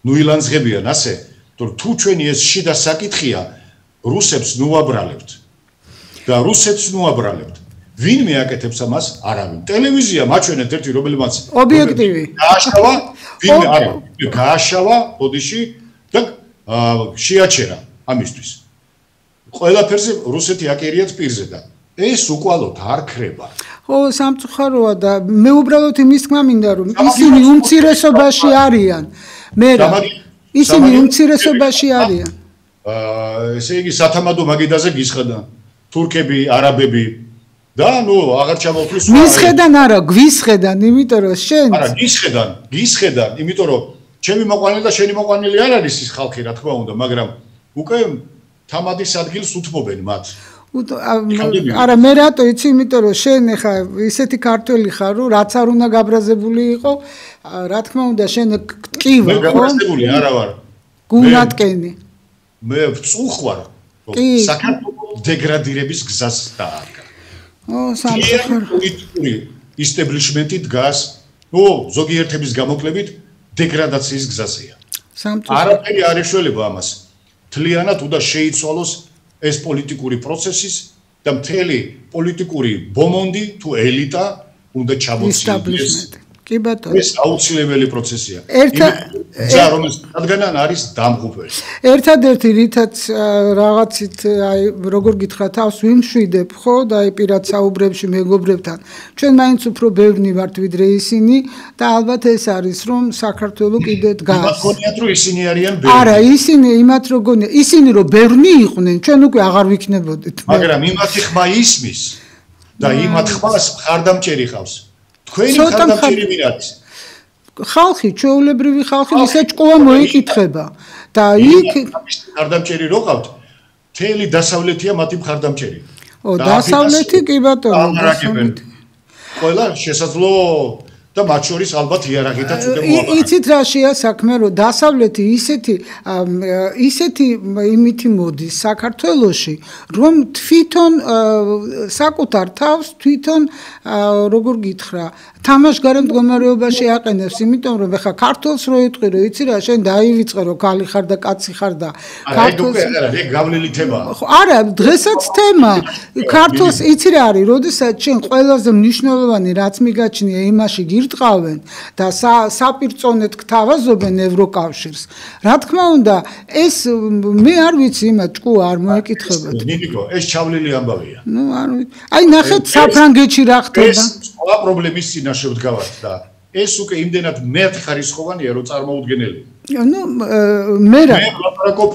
ნუ ილანძღებიან ასე, რომ თუ ჩვენი ეს შიდა საკითხია, რუსებს ნუაბრალებთ. და რუსეთს ნუაბრალებთ. ვინმე აკეთებს ამას? არავინ. ტელევიზია მაჩვენეთ ერთი რომელმაც ობიექტივი გააშავა, ვინმე არა, გააშავა ბოდიში და შეაჩერა ამისთვის. ყველაფერზე რუსეთი აკერიათ პირზე და ეს უკვალოდ არ ქრება. ხო, სამწუხაროა და მე უბრალოდ იმის თქმა მინდა რომ ისინი უმცირესობაში არიან. მე რა ისინი უმცირესობაში არიან. ესე იგი სათამადო მაგიდაზე გისხედან თურქები, არაბები და ნუ აღარ ჩამოვთვლი სხვა. მისხედან არა, გვისხედან, იმიტომ რომ შენ არა, გისხედან, იმიტომ რომ ჩემი მოყვანილი და შენი მოყვანილი არ არის ის ხალხი, რა თქმა უნდა, მაგრამ უკვე თამადის ადგილს უთმობენ მათ. არა, მე რატო იცი, იმიტომ რომ შენ ხა ისეთი ქართველი ხარ, რომ რაც არ უნდა გაბრაზებული იყო, რა თქმა უნდა, შენ ტკივა, ხო? მე გაბრაზებული არა ვარ. გულატკენი. მე ვწუხვარ, რომ საქართველოს დეგრადირების გზას დაარგა. სამწუხაროდ პოლიტიკური ისტაბლიშმენტი დგას, ზოგიერთების გამოკლებით დეგრადაციის გზაზეა. არაფერი არ ეშველება ამას. მთლიანად უნდა შეიცვალოს ეს პოლიტიკური პროცესის და მთელი პოლიტიკური ბომონდი თუ ელიტა უნდა ჩამოციდეს. კი ბატონო. ეს აუცილებელი პროცესია. რადგან არის დამღუპველი. ერთადერთი რითაც რაღაცით აი როგორ გითხრა თავს ვიმშვიდებ ხო და აი პირად საუბრებში მეგობრებთან. ჩვენ მაინც უფრო ბევრნი ვართ ვიდრე ისინი და ალბათ ეს არის რომ საქართველოს კიდე დგას. იმათ გონიათ რომ ისინი არიან ბევრი. არა, ისინი იმათ რო გონია, ისინი რო ბევრნი იყვნენ, ჩვენ უკვე აღარ ვიქნებოდით. მაგრამ იმათი ხმა ისმის და იმათ ხმას მხარდამჭერი ხავს. თქვენი მხარდამჭერი ვინ არის? ხალხი, ჩვეულებრივი ხალხი, ვისაც ჭკუა მოიკითხება და იქ მხარდამჭერი რო ყავთ, მთელი დასავლეთია მათი მხარდამჭერი. დასავლეთი კი ბატონო, დასავლეთი. ყველა შესაძლო და მათ შორის ალბათ იარაღითაც უკვე მოაყენებს. იცით რაშია საქმე, რომ დასავლეთი ისეთი იმითი მოდის საქართველოში, რომ თვითონ საკუთარ თავს თვითონ როგორ გითხრა, თამაშგარე მდგომარეობაში აყენებს, იმიტომ რომ ეხა ქართულს რო იტყვი, რომ იცი რა, შენ დაივიწყე, რომ კალი ხარ და კაცი ხარ და ქართულს ეგ გავლილი თემაა. არა, დღესაც თემა. ქართულს იცი რა არის, როდესაც შენ ყველაზე მნიშვნელოვანი რაც მიგაჩნია იმაში გირტყავენ და საპირწონედ გთავაზობენ ევროკავშირს. რა თქმა უნდა, ეს მე არ ვიცი იმათ ჭკუა არ მოეკითხებათ. ნიკო, ეს ჩავლილი ამბავია. ნუ არ ვიცი. აი ნახეთ საფრანგეთში რა ხდება. ეს სხვა პრობლემის წინაშე ვდგავართ და ეს უკვე იმდენად მეათხარისხოვანია, რომ წარმოუდგენელია. ნუ მე ვლაპარაკობ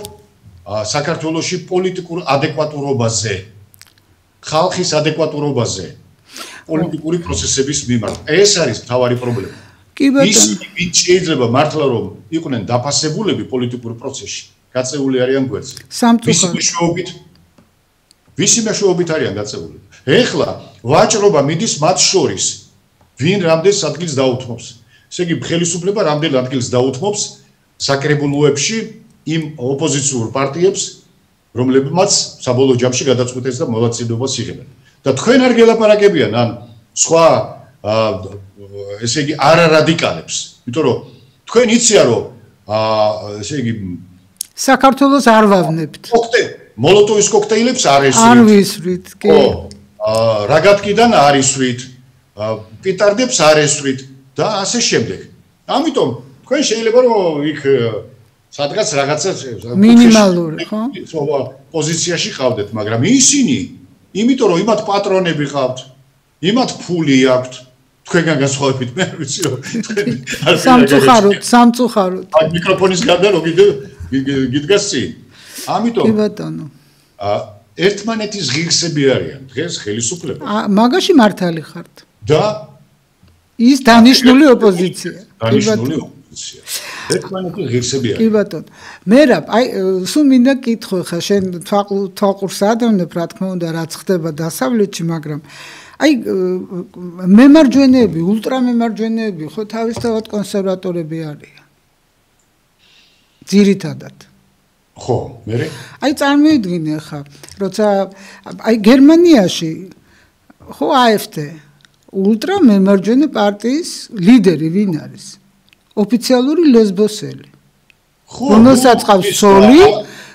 საქართველოში პოლიტიკურ ადეკვატურობაზე, ხალხის ადეკვატურობაზე, პოლიტიკური პროცესების მიმართ. ეს არის მთავარი პრობლემა. კი ბატონო. ისინი ვინც შეიძლება მართლა რომ იყვნენ დაფასებულები პოლიტიკურ პროცესში, გაწეული არიან გვერდზე. ვისი მეშვეობით არიან გაწეული. ეხლა ვაჭრობა მიდის მათ შორის, ვინ რამდენს ადგილს დაუთმობს. ესე იგი, ხელისუფლება რამდენ ადგილს დაუთმობს საკრებულოებში იმ ოპოზიციურ პარტიებს, რომლებმაც საბოლოო ჯამში გადაწყვეტეს და მოლაწილეობას იღებენ. და თქვენ არ გელაპარაკებიან ან სხვა ესე იგი არარადიკალებს, იმიტომ რომ თქვენ იციან რომ ესე იგი საქართველოს არ ვავნებთ. მოლოტოვის კოქტეილებს არ ესვით. არ ვისვით, კი. რაგატკიდან არ ისვით, პიტარდებს არ ესვით და ასე შემდეგ. ამიტომ თქვენ შეიძლება რომ იქ სადღაც რაღაცა მინიმალური, ხო? პოზიციაში ყავდეთ, მაგრამ ისინი, იმიტომ რომ იმათ პატრონები ყავთ, იმათ ფული აქვთ, თქვენგან განსხვავებით მე არ ვიცი რომ სამწუხაროდ. მიკროფონის გარდა რომ გიდგას წინ. ამიტომ კი ბატონო. ერთმანეთის ღირსები არიან დღეს ხელისუფლება. მაგაში მართალი ხართ. და ის დანიშნული ოპოზიცია. დანიშნული ოპოზიცია. ერთმანეთის ღირსები არიან. კი ბატონო. მერაბ, აი სულ მინდა კითხო ხა შენ თვალყურს ადევნებ რა თქმა უნდა რაც ხდება დასავლეთში, მაგრამ აი მემარჯვენეები, ულტრამემარჯვენეები ხო თავისთავად კონსერვატორები არიან. ძირითადად. ხო, მე აი წარმოიდგინე ხა, როცა აი გერმანიაში ხო AfD ულტრამემარჯვენე პარტიის ლიდერი ვინ არის? ოფიციალური ლესბოსელი. რომელსაც ყავს სოლი,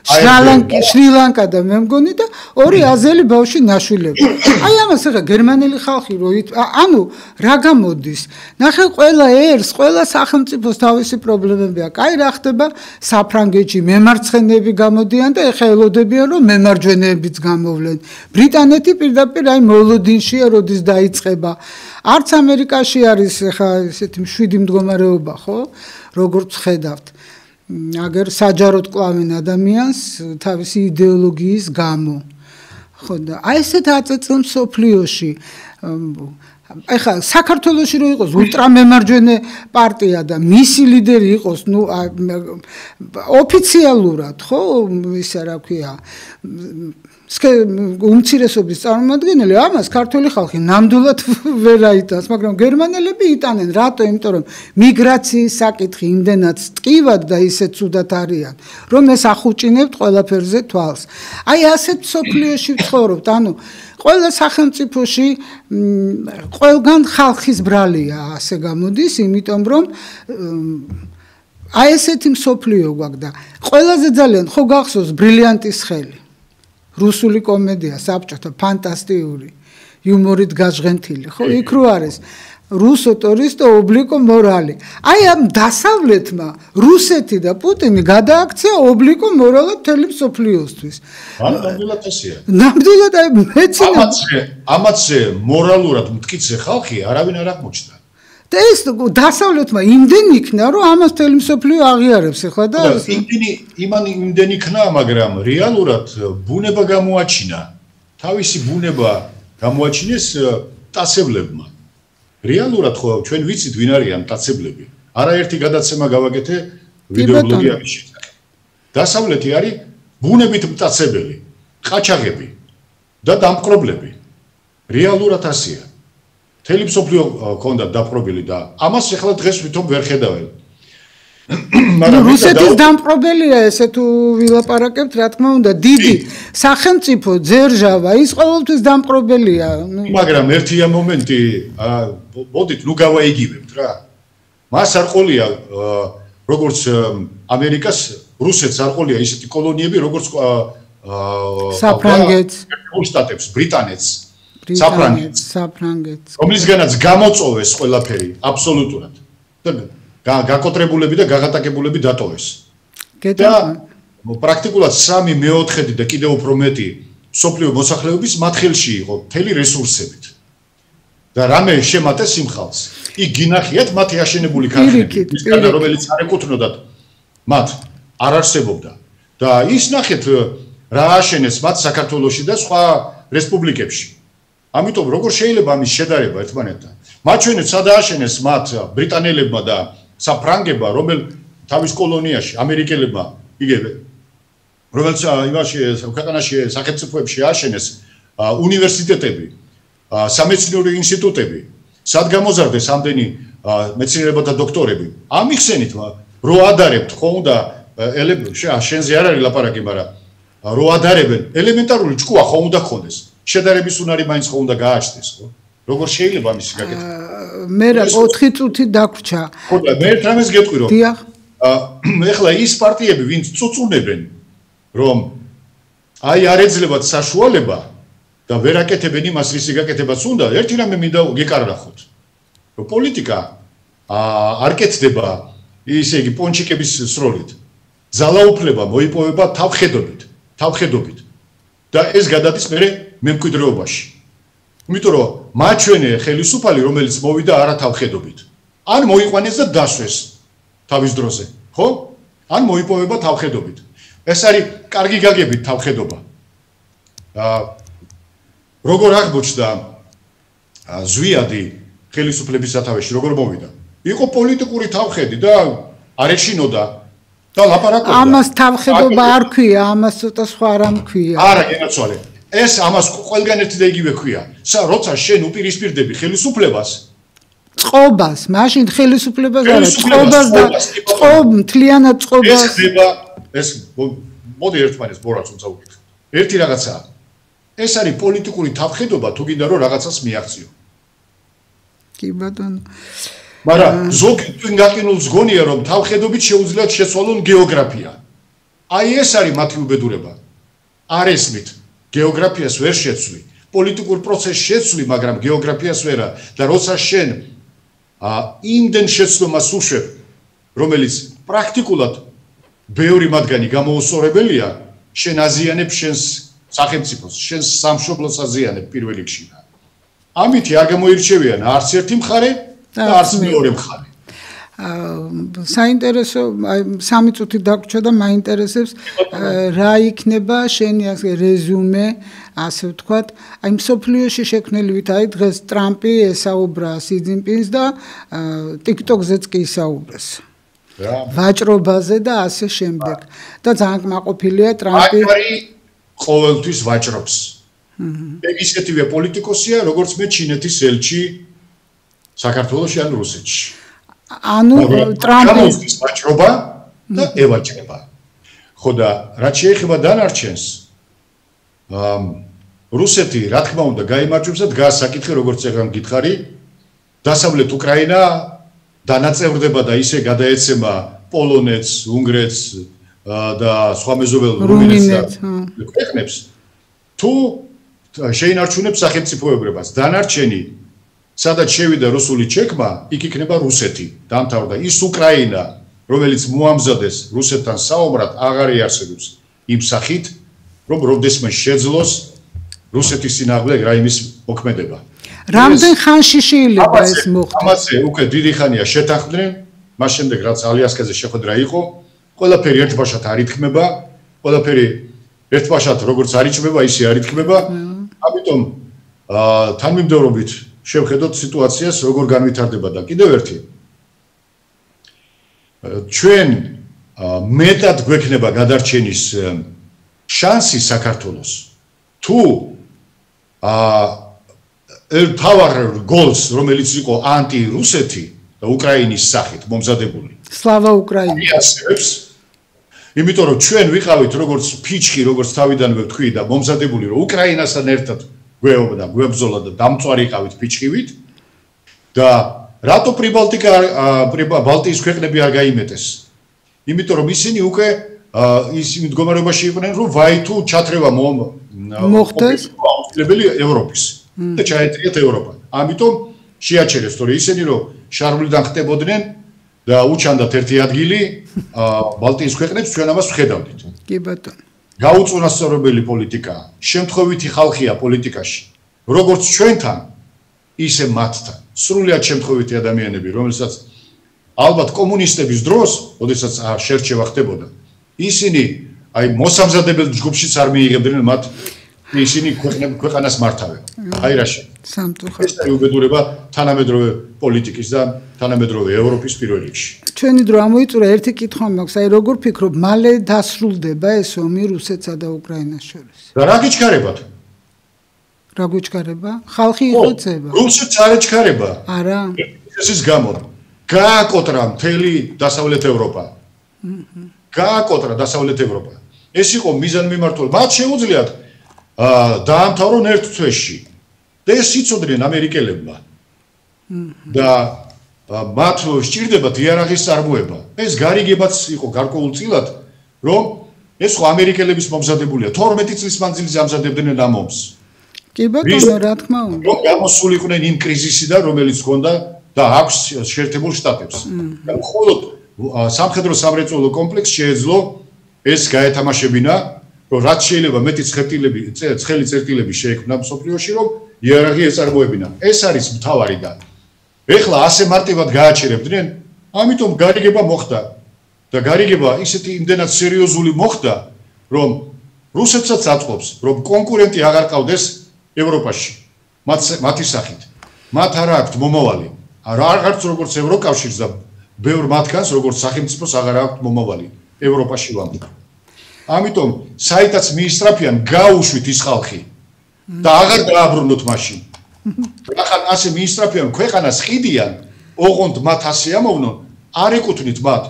შრი-ლანკა და მე მგონი და ორი აზელი ბავშვი ნაშვილები. აი ამას ახლა გერმანელი ხალხი ანუ რა გამოდის? ნახე ყველა ერს, ყველა სახელმწიფოს თავისი პრობლემები აქვს. აი რა ხდება საფრანგეთში მემარცხენეები გამოდიან და ეხლა ელოდებიან რომ მემარჯვენეებიც გამოვლენ. ბრიტანეთი პირდაპირ აი მოლოდინშია როდის დაიწყება. არც ამერიკაში არის ახლა ესეთი მშვიდი მდგომარეობა, ხო? როგორც ხედავთ. აგერ საჯაროდ კლავენ ადამიანს თავისი იდეოლოგიის გამო. ხო და აი ესეთ აწეწილ მსოფლიოში ეხლა საქართველოში რო იყოს ულტრამემარჯვენე პარტია და მისი ლიდერი იყოს, ნუ ოფიციალურად, ხო, ისა რა ქვია, უმცირესობის წარმომადგენელი, ამას ქართული ხალხი ნამდვილად ვერ აიტანს, მაგრამ გერმანელები იტანენ, რატო? იმიტომ რომ მიგრაციის საკითხი იმდენად ტკივად და ისეთ ცუდად არიან, რომ ეს ახუჭინებთ ყველაფერზე თვალს. აი ასეთ მსოფლიოში ვცხოვრობთ, ანუ ყველა სახელმწიფოში ყველგან ხალხის ბრალია ასე გამოდის, იმიტომ რომ აი ესეთი მსოფლიო გვაქვს და ყველაზე ძალიან ხო გახსოვს ბრილიანტის ხელი. რუსული კომედია საბჭოთა ფანტასტიკური იუმორით გაჟღენთილი, ხო? იქ რო არის რუსო ტურისტო ობლიკო მორალი. აი ამ დასავლეთმა რუსეთი და პუტინი გადააქცია ობლიკო მორალად მთელი მსოფლიოსთვის. ნამდვილად ასეა. ნამდვილად აი მეცემა ამაზე მორალურად მტკიცე ხალხი არავინ არ აღმოჩნდა. და ეს დასავლეთმა იმდენ იქნა, რომ ამას მთელი მსოფლიო აღიარებს ახლა და იმდენ იქნა, მაგრამ რეალურად ბუნება გამოაჩინა. თავისი ბუნება გამოაჩინეს მტაცებლებმა. რეალურად ხო ჩვენ ვიცით ვინ არიან მტაცებლები. არაერთი გადაცემა გავაკეთე ვიდეობლოგის შესახებ. დასავლეთი არის ბუნებით მტაცებელი, ყაჩაღები და დამპყრობლები. რეალურად ასეა. მთელი მსოფლიო ქონდა დაპყრობილი და ამას ახლა დღეს ვითომ ვერ ხედავენ. მაგრამ რუსეთის დამპყრობელია ესე თუ ვილაპარაკებთ, რა თქმა უნდა, დიდი სახელმწიფო ძერჟავა, ის ყოველთვის დამპყრობელია. მაგრამ ერთია მომენტი, მოდით ნუ გავაიგივებთ რა. მას არ ყოლია როგორც ამერიკას, რუსეთს არ ყოლია ისეთი კოლონიები, როგორც საფრანგეთს, შტატებს, ბრიტანეთს. საფრანგეთს, რომლისგანაც გამოწოვეს ყველაფერი აბსოლუტურად და გაკოტრებულები და გაღატაკებულები დატოვეს. და პრაქტიკულად 3/4 და კიდევ უფრო მეტი სოფლიო მოსახლეობის მათ ხელში იყო მთელი რესურსებით. და რამე შემატეს იმ ხალხს. იქ გინახიათ მათი აშენებული ქარხნები, რომელიც არ ეკუთვნოდათ მათ, არ არსებობდა. და ის ნახეთ რა აშენეს მათ საქართველოში და სხვა რესპუბლიკებში. ამიტომ როგორ შეიძლება ამის შედარება ერთმანეთთან? მაჩვენეთ სად ააშენეს მათ ბრიტანელებმა და საფრანგებმა, რომელ თავის კოლონიაში ამერიკელებმა, იგივე რომელიც იმაში ქვეყანაში სახელმწიფოებში ააშენეს უნივერსიტეტები, სამეცნიერო ინსტიტუტები, სად გამოზარდეს ამდენი მეცნიერებათა დოქტორები. ამიხსენით რო ადარებთ ხო უნდა შენზე არ არის ლაპარაკი, მაგრამ რო ადარებენ ელემენტარული ჭკუა ხო უნდა გქონდეს. შედარების უნარი მაინც ხო უნდა გააჩნდეს, ხო? როგორ შეიძლება ამის გაკეთება? მე რა 4 წუთი დაგვრჩა. ხო და მე რამეს გეტყვი რომ დიახ. ეხლა ის პარტიები, ვინც წუწუნებენ, რომ აი არ ეძლებათ საშუალება და ვერ აკეთებენ იმას, რისი გაკეთებაც უნდა, ერთი რამე მინდა გეკარნახოთ. რომ პოლიტიკა არ კეთდება ისე იგი პონჩიკების სროლით. ძალაუფლება მოიპოვება თავხედობით. და ეს გადადის მე მემკვიდრეობაში. იმიტომ რომ მაჩვენე ხელისუფალი, რომელიც მოვიდა არათავხედობით. ან მოიყვანეს და დასვეს თავის დროზე, ხო? ან მოიპოვება თავხედობით. ეს არის კარგი გაგებით თავხედობა. როგორ აღმოჩნდა ზვიადი ხელისუფლების სათავეში, როგორ მოვიდა. იყო პოლიტიკური თავხედი და არ ეშინოდა და ლაპარაკობდა. ამას თავხედობა არ ქვია, ამას ცოტა სხვა რამ ქვია. არა, გენაცვალე. ეს ამას ყველგან ერთი და იგივე ქვია. როცა შენ უპირისპირდები ხელისუფლებას, წყობას, მაშინ ხელისუფლებას არა, წყობას და მთლიანად წყობას. ეს მოდი ერთმანეთს ბორაც უნდა ვუკითხოთ. ერთი რაღაცაა. ეს არის პოლიტიკური თავხედობა, თუ გინდა რომ რაღაცას მიაღწიო. კი ბატონო. მაგრამ ზოგი თვინგაკინულს გონია რომ თავხედობით შეუძლიათ შეცვალონ გეოგრაფია. აი ეს არის მათი უბედურება. არ ესმით, გეოგრაფიას ვერ შეცვლი, პოლიტიკურ პროცესს შეცვლი, მაგრამ გეოგრაფიას ვერა და როცა შენ იმდენ შეცდომას უშვებ, რომელიც პრაქტიკულად ბევრი მათგანი გამოუსწორებელია, შენ აზიანებ შენს სახელმწიფოს, შენს სამშობლოს აზიანებ პირველ რიგში. ამით არ გამოირჩევიან არც ერთი მხარე და არც მეორე მხარე. საინტერესო, სამი წუთი დაგვრჩა და მაინტერესებს რა იქნება შენი რეზუმე, ასე ვთქვათ, აი მსოფლიოში შექმნილივით, აი დღეს ტრამპი ესაუბრა სი ძინპინს და TikTok-ზეც კი ისაუბრეს. ვაჭრობაზე და ასე შემდეგ. და ძალიან კმაყოფილია ტრამპი. ყოველთვის ვაჭრობს. ისეთივე პოლიტიკოსია, როგორც მე ჩინეთის ელჩი საქართველოში ან რუსეთში. ანუ ტრამპის ვაჭრობა და ევაჭრება. ხო და რაც შეეხება დანარჩენს, რუსეთი რა თქმა უნდა გაიმარჯვებს და დგას საკითხი, როგორც ეგრამ გითხარი, დასავლეთ უკრაინა დანაწევრდება და ისე გადაეცემა პოლონეთს, უნგრეთს და სხვა მეზობელ რუმინეთს ქვეყნებს. თუ შეინარჩუნებს სახელმწიფოებრებას, დანარჩენი სადაც შევიდა რუსული ჩეკმა, იქ იქნება რუსეთი. დამთავრდა ის უკრაინა, რომელიც მოამზადეს რუსეთთან საომრად, აღარ იარსებებს იმ სახით, რომ როდესმე შეძლოს რუსეთის წინააღმდეგ რაიმის მოქმედება. რამდენ ხანში შეიძლება ეს მოხდეს? ამაზე უკვე დიდი ხანია შეთანხმდნენ, მას შემდეგ რაც ალიასკაზე შეხვედრა იყო, ყველაფერი ერთბაშად არ ითქმება, ყველაფერი ერთბაშად როგორც არ იჭმება, ისე არ ითქმება. ამიტომ თანმიმდევრობით შევხედოთ სიტუაციას, როგორ განვითარდება და კიდევ ერთი. ჩვენ მეტად გვექნება გადარჩენის შანსი საქართველოს. თუ თავარ გოლს, რომელიც იყო ანტი-რუსეთი და უკრაინის სახით მომზადებული. სლავა უკრაინა. იმიტომ რომ ჩვენ ვიყავით როგორც ფიჩხი, როგორც თავიდანვე ვთქვი და მომზადებული, რომ უკრაინასთან ერთად გვეობდა, გვებრძოლა და დამწვარი იყავით ფიჩხივით და რატო ბალტიის ქვეყნები არ გაიმეტეს? იმიტომ რომ ისინი უკვე ისინი მდგომარეობაში იყვნენ, რომ ვაი თუ ჩათრევა მოხდეს ევროპის და ჩაეტრიათ ევროპა. ამიტომ შეაჩერეს, თორე ისინი რომ შარვლიდან ხტებოდნენ და უჩანდათ ერთი ადგილი ბალტიის ქვეყნებს, ჩვენ ამას ვხედავდით. კი ბატონო. გაუწონასწორებელი პოლიტიკაა. შემთხვევითი ხალხია პოლიტიკაში. როგორც ჩვენთან, ისე მათთან. სრულიად შემთხვევითი ადამიანები, რომელსაც ალბათ კომუნისტების დროს, როდესაც შერჩევა ხდებოდა, ისინი აი მოსამზადებელ ჯგუფშიც არ მიიღებდნენ მათ ისინი ქვეყანას მართავენ. აი რაში. ეს არის უბედურება თანამედროვე პოლიტიკის და თანამედროვე ევროპის პირველ რიგში. ჩვენი დრო ამოიწურა, ერთი კითხვა მაქვს, აი როგორ ფიქრობ, მალე დასრულდება ეს ომი რუსეთსა და უკრაინას შორის? და რა გიჩქარებათ? რა გიჩქარება? ხალხი იხოცება. რუსეთს არ ეჩქარება. არა. ესის გამო გააკოტრა მთელი დასავლეთ ევროპა. გააკოტრა დასავლეთ ევროპა. ეს იყო მიზანმიმართველი. მათ შეუძლიათ დაამთავრონ ერთ თვეში. და ეს იცოდნენ ამერიკელებმა. და მათ სჭირდებათ იარაღის წარმოება. ეს გარიგებაც იყო გარკვეულწილად, რომ ეს ხო ამერიკელების მომზადებულია. 12 წლის მანძილზე ამზადებდნენ ამ ომს. კი ბატონო, რა თქმა უნდა. რომ გამოსულიყვნენ იმ კრიზისიდან, რომელიც ჰქონდა და აქვს შეერთებულ შტატებს. და მხოლოდ სამხედრო სამრეწველო კომპლექსს შეეძლო ეს გაეთამაშებინა, რომ რაც შეიძლება მეტი ცხელი წერტილები შეექმნა მსოფლიოში, რომ იარაღი ეწარმოებინა. ეს არის მთავარი და ეხლა ასე მარტივად გააჩერებდნენ, ამიტომ გარიგება მოხდა. და გარიგება ისეთი იმდენად სერიოზული მოხდა, რომ რუსეთსაც აწყობს, რომ კონკურენტი აღარ ყავდეს ევროპაში. მათი სახით. მათ არ აქვთ მომავალი. არც როგორც ევროკავშირს და ბევრ მათგანს როგორც სახელმწიფოს აღარ აქვთ მომავალი ევროპაში ვამბობ. ამიტომ საიტაც მიისწრაფიან გაუშვით ის ხალხი და აღარ დააბრუნოთ მაშინ. რახან ასე მიისწრაფიან ქვეყანას ხიდიან, ოღონდ მათ ასე ამოვნონ, არ ეკუთვნით მათ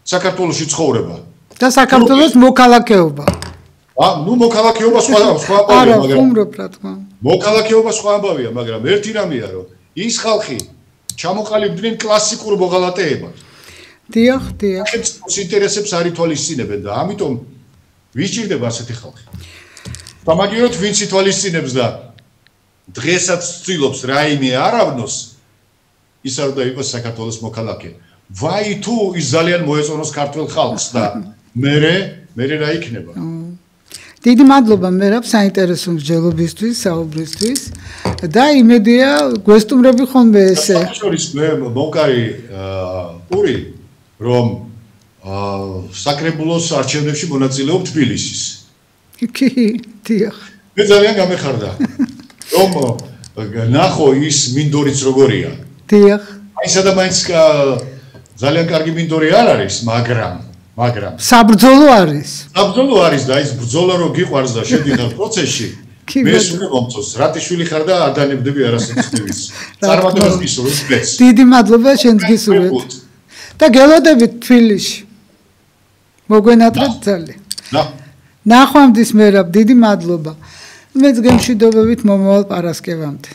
საქართველოში ცხოვრება და საქართველოს მოქალაქეობა. ნუ მოქალაქეობა სხვა ამბავია, მაგრამ ხუმრობ რა თქმა უნდა. მოქალაქეობა სხვა ამბავია, მაგრამ ერთი რამეა, რომ ის ხალხი ჩამოყალიბდნენ კლასიკურ მოღალატეებად. დიახ, დიახ. სახელმწიფოს ინტერესებს არ ითვალისწინებენ და ამიტომ ვიჭირდება ასეთი ხალხი. სამაგიეროდ ვინც ითვალისწინებს და დღესაც ცდილობს რაიმე არავნოს, ის არ უნდა იყოს საქართველოს მოქალაქე. ვაი თუ ის ძალიან მოეწონოს ქართულ ხალხს და მე რა იქნება? დიდი მადლობა მერაბ საინტერესო მსჯელობისთვის, საუბრისთვის და იმედია გვესტუმრები ხოლმე ესე. შორის მე მომკარი პური რომ საკრებულოს არჩევნებში მონაწილეობ თბილისის. კი, დიახ. მე ძალიან გამეხარდა რომ ნახო ის მინდორიც როგორია. დიახ. აი სადამაინც ძალიან კარგი მინდორი არ არის, მაგრამ საბრძოლო არის. საბრძოლო არის და ის ბრძოლა რო გიყვარს და შედიხარ პროცესში. მე სულ მომწონს, რატიშვილი ხარ და არ დანებდები არასოდეს. წარმატებას გისურვებ დღეს. დიდი მადლობა შენს გისურვებთ. და გელოდებით თბილისში. მოგვენატრეთ ძალიან. ნახვამდის მერაბ, დიდი მადლობა. მეც გემშვიდობებით მომავალ პარასკევამდე.